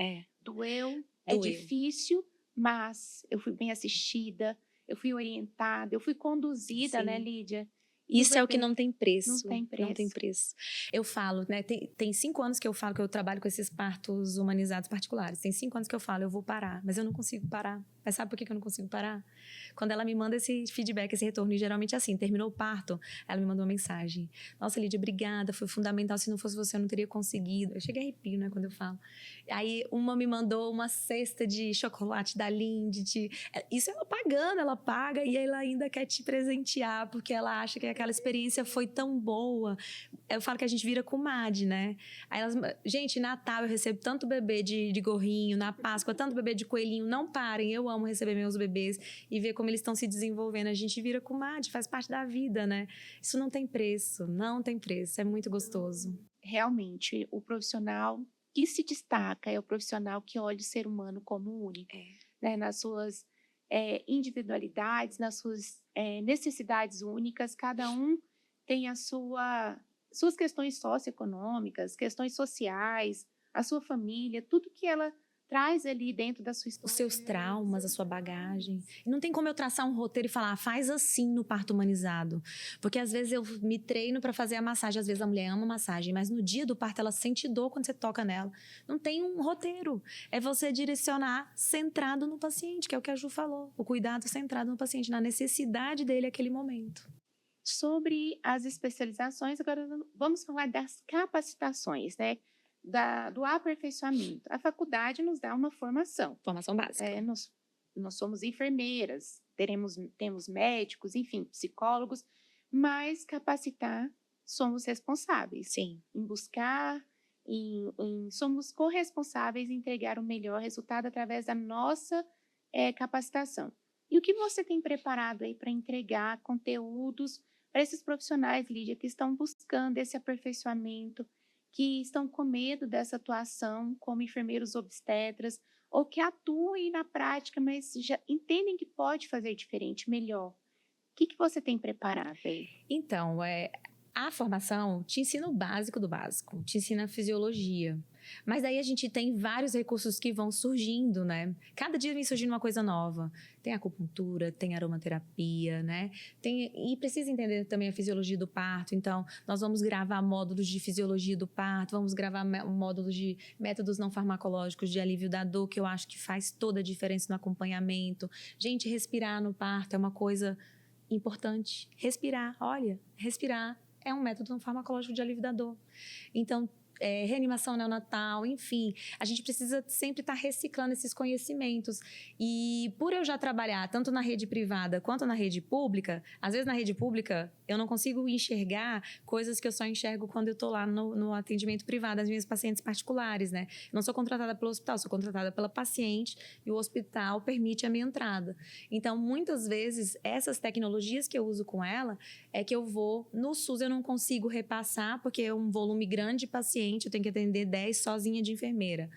Doeu, é difícil, mas eu fui bem assistida, eu fui orientada, eu fui conduzida, né, Lídia? Isso é o que não tem preço. Não tem preço. Não tem preço. Eu falo, né? Tem 5 anos que eu falo que eu trabalho com esses partos humanizados particulares. Tem 5 anos que eu falo, eu vou parar. Mas eu não consigo parar. Mas sabe por que eu não consigo parar? Quando ela me manda esse feedback, esse retorno, e geralmente assim, terminou o parto, ela me mandou uma mensagem. Nossa, Lídia, obrigada, foi fundamental. Se não fosse você, eu não teria conseguido. Eu cheguei a arrepio, né, quando eu falo. Aí uma me mandou uma cesta de chocolate da Lindt. Isso ela pagando, ela paga e ela ainda quer te presentear, porque ela acha que aquela experiência foi tão boa. Eu falo que a gente vira comadre, né? Aí gente, Natal eu recebo tanto bebê de gorrinho, na Páscoa, tanto bebê de coelhinho. Não parem, eu amo receber meus bebês e ver como eles estão se desenvolvendo. A gente vira comadre, faz parte da vida, né? Isso não tem preço, não tem preço. É muito gostoso. Realmente, o profissional que se destaca é o profissional que olha o ser humano como único, né? Nas suas individualidades, nas suas necessidades únicas. Cada um tem suas questões socioeconômicas, questões sociais, a sua família, tudo que ela traz ali dentro da sua história. Os seus traumas, a sua bagagem. E não tem como eu traçar um roteiro e falar, faz assim no parto humanizado. Porque às vezes eu me treino para fazer a massagem, às vezes a mulher ama massagem, mas no dia do parto ela sente dor quando você toca nela. Não tem um roteiro. É você direcionar centrado no paciente, que é o que a Ju falou. O cuidado centrado no paciente, na necessidade dele naquele momento. Sobre as especializações, agora vamos falar das capacitações, né? Do aperfeiçoamento. A faculdade nos dá uma formação. Formação básica. Nós somos enfermeiras, temos médicos, enfim, psicólogos, mas capacitar somos responsáveis. Sim. Em buscar, somos corresponsáveis em entregar o melhor resultado através da nossa capacitação. E o que você tem preparado aí para entregar conteúdos para esses profissionais, Lídia, que estão buscando esse aperfeiçoamento, que estão com medo dessa atuação como enfermeiros obstetras, ou que atuem na prática, mas já entendem que pode fazer diferente, melhor. O que você tem preparado aí? Então, a formação te ensina o básico do básico, te ensina a fisiologia. Mas aí a gente tem vários recursos que vão surgindo, né? Cada dia vem surgindo uma coisa nova. Tem acupuntura, tem aromaterapia, né? E precisa entender também a fisiologia do parto. Então, nós vamos gravar módulos de fisiologia do parto, vamos gravar módulos de métodos não farmacológicos de alívio da dor, que eu acho que faz toda a diferença no acompanhamento. Gente, respirar no parto é uma coisa importante. Respirar, olha, respirar é um método não farmacológico de alívio da dor. Então, reanimação neonatal, enfim, a gente precisa sempre estar reciclando esses conhecimentos. E por eu já trabalhar tanto na rede privada quanto na rede pública, às vezes na rede pública eu não consigo enxergar coisas que eu só enxergo quando eu estou lá no atendimento privado das minhas pacientes particulares, né? Eu não sou contratada pelo hospital, sou contratada pela paciente e o hospital permite a minha entrada. Então, muitas vezes, essas tecnologias que eu uso com ela é que eu vou... No SUS eu não consigo repassar porque é um volume grande de pacientes, eu tenho que atender 10 sozinha de enfermeira.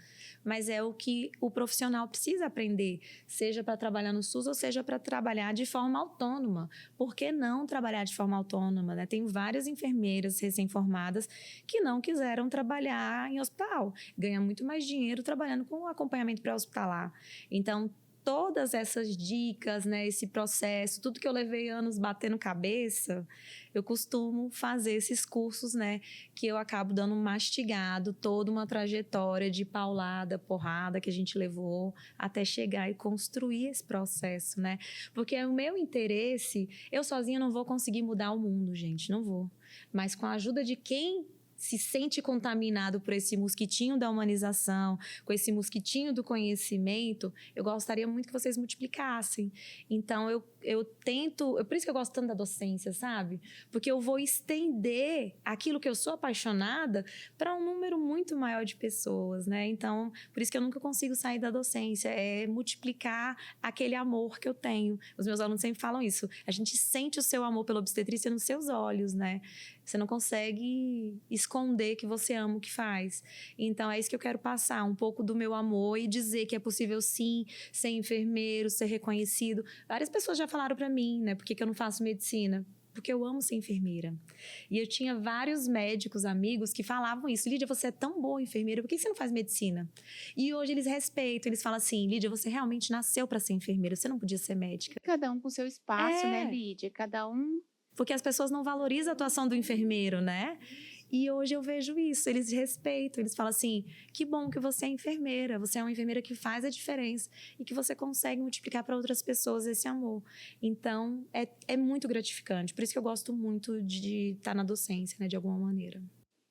Mas é o que o profissional precisa aprender, seja para trabalhar no SUS ou seja para trabalhar de forma autônoma. Por que não trabalhar de forma autônoma, né? Tem várias enfermeiras recém-formadas que não quiseram trabalhar em hospital. Ganha muito mais dinheiro trabalhando com acompanhamento pré-hospitalar. Então, todas essas dicas, né, esse processo, tudo que eu levei anos batendo cabeça, eu costumo fazer esses cursos, né, que eu acabo dando um mastigado, toda uma trajetória de paulada, porrada que a gente levou até chegar e construir esse processo, né? Porque o meu interesse, eu sozinha não vou conseguir mudar o mundo, gente, não vou. Mas com a ajuda de quem se sente contaminado por esse mosquitinho da humanização, com esse mosquitinho do conhecimento, eu gostaria muito que vocês multiplicassem. Então, eu tento... Por isso que eu gosto tanto da docência, sabe? Porque eu vou estender aquilo que eu sou apaixonada para um número muito maior de pessoas, né? Então, por isso que eu nunca consigo sair da docência, é multiplicar aquele amor que eu tenho. Os meus alunos sempre falam isso. A gente sente o seu amor pela obstetrícia nos seus olhos, né? Você não consegue esconder que você ama o que faz. Então, é isso que eu quero passar, um pouco do meu amor e dizer que é possível, sim, ser enfermeiro, ser reconhecido. Várias pessoas já falaram para mim, né? Por que eu não faço medicina? Porque eu amo ser enfermeira. E eu tinha vários médicos, amigos, que falavam isso. Lídia, você é tão boa enfermeira, por que você não faz medicina? E hoje eles respeitam, eles falam assim, Lídia, você realmente nasceu para ser enfermeira, você não podia ser médica. Cada um com seu espaço, né, Lídia? Cada um... Porque as pessoas não valorizam a atuação do enfermeiro, né? E hoje eu vejo isso, eles respeitam, eles falam assim, que bom que você é enfermeira, você é uma enfermeira que faz a diferença e que você consegue multiplicar para outras pessoas esse amor. Então, é muito gratificante, por isso que eu gosto muito de estar na docência, né, de alguma maneira.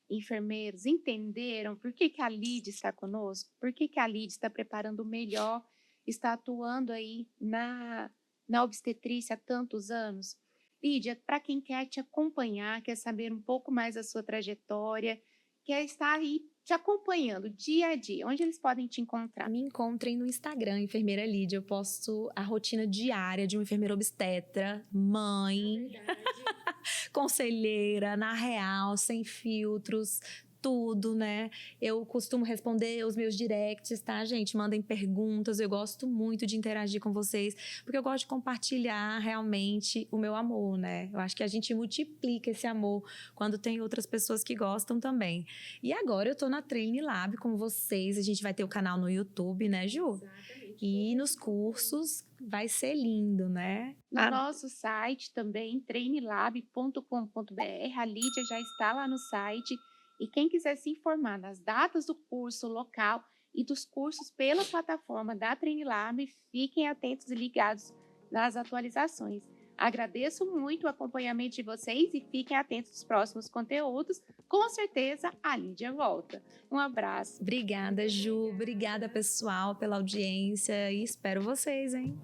Enfermeiros entenderam por que a Lídia está conosco? Por que a Lídia está preparando o melhor, está atuando aí na obstetrícia há tantos anos? Lídia, para quem quer te acompanhar, quer saber um pouco mais da sua trajetória, quer estar aí te acompanhando dia a dia, onde eles podem te encontrar? Me encontrem no Instagram, Enfermeira Lídia. Eu posto a rotina diária de uma enfermeira obstetra, mãe, conselheira, na real, sem filtros, tudo, né? Eu costumo responder os meus directs, tá, gente? Mandem perguntas, eu gosto muito de interagir com vocês, porque eu gosto de compartilhar realmente o meu amor, né? Eu acho que a gente multiplica esse amor quando tem outras pessoas que gostam também. E agora eu tô na Train Lab com vocês, a gente vai ter o canal no YouTube, né, Ju? Exatamente. E nos cursos vai ser lindo, né? No nosso site também, trainlab.com.br, a Lídia já está lá no site. E quem quiser se informar nas datas do curso local e dos cursos pela plataforma da Trainlab, fiquem atentos e ligados nas atualizações. Agradeço muito o acompanhamento de vocês e fiquem atentos aos próximos conteúdos. Com certeza, a Lídia volta. Um abraço. Obrigada, Ju. Obrigada, pessoal, pela audiência e espero vocês, hein?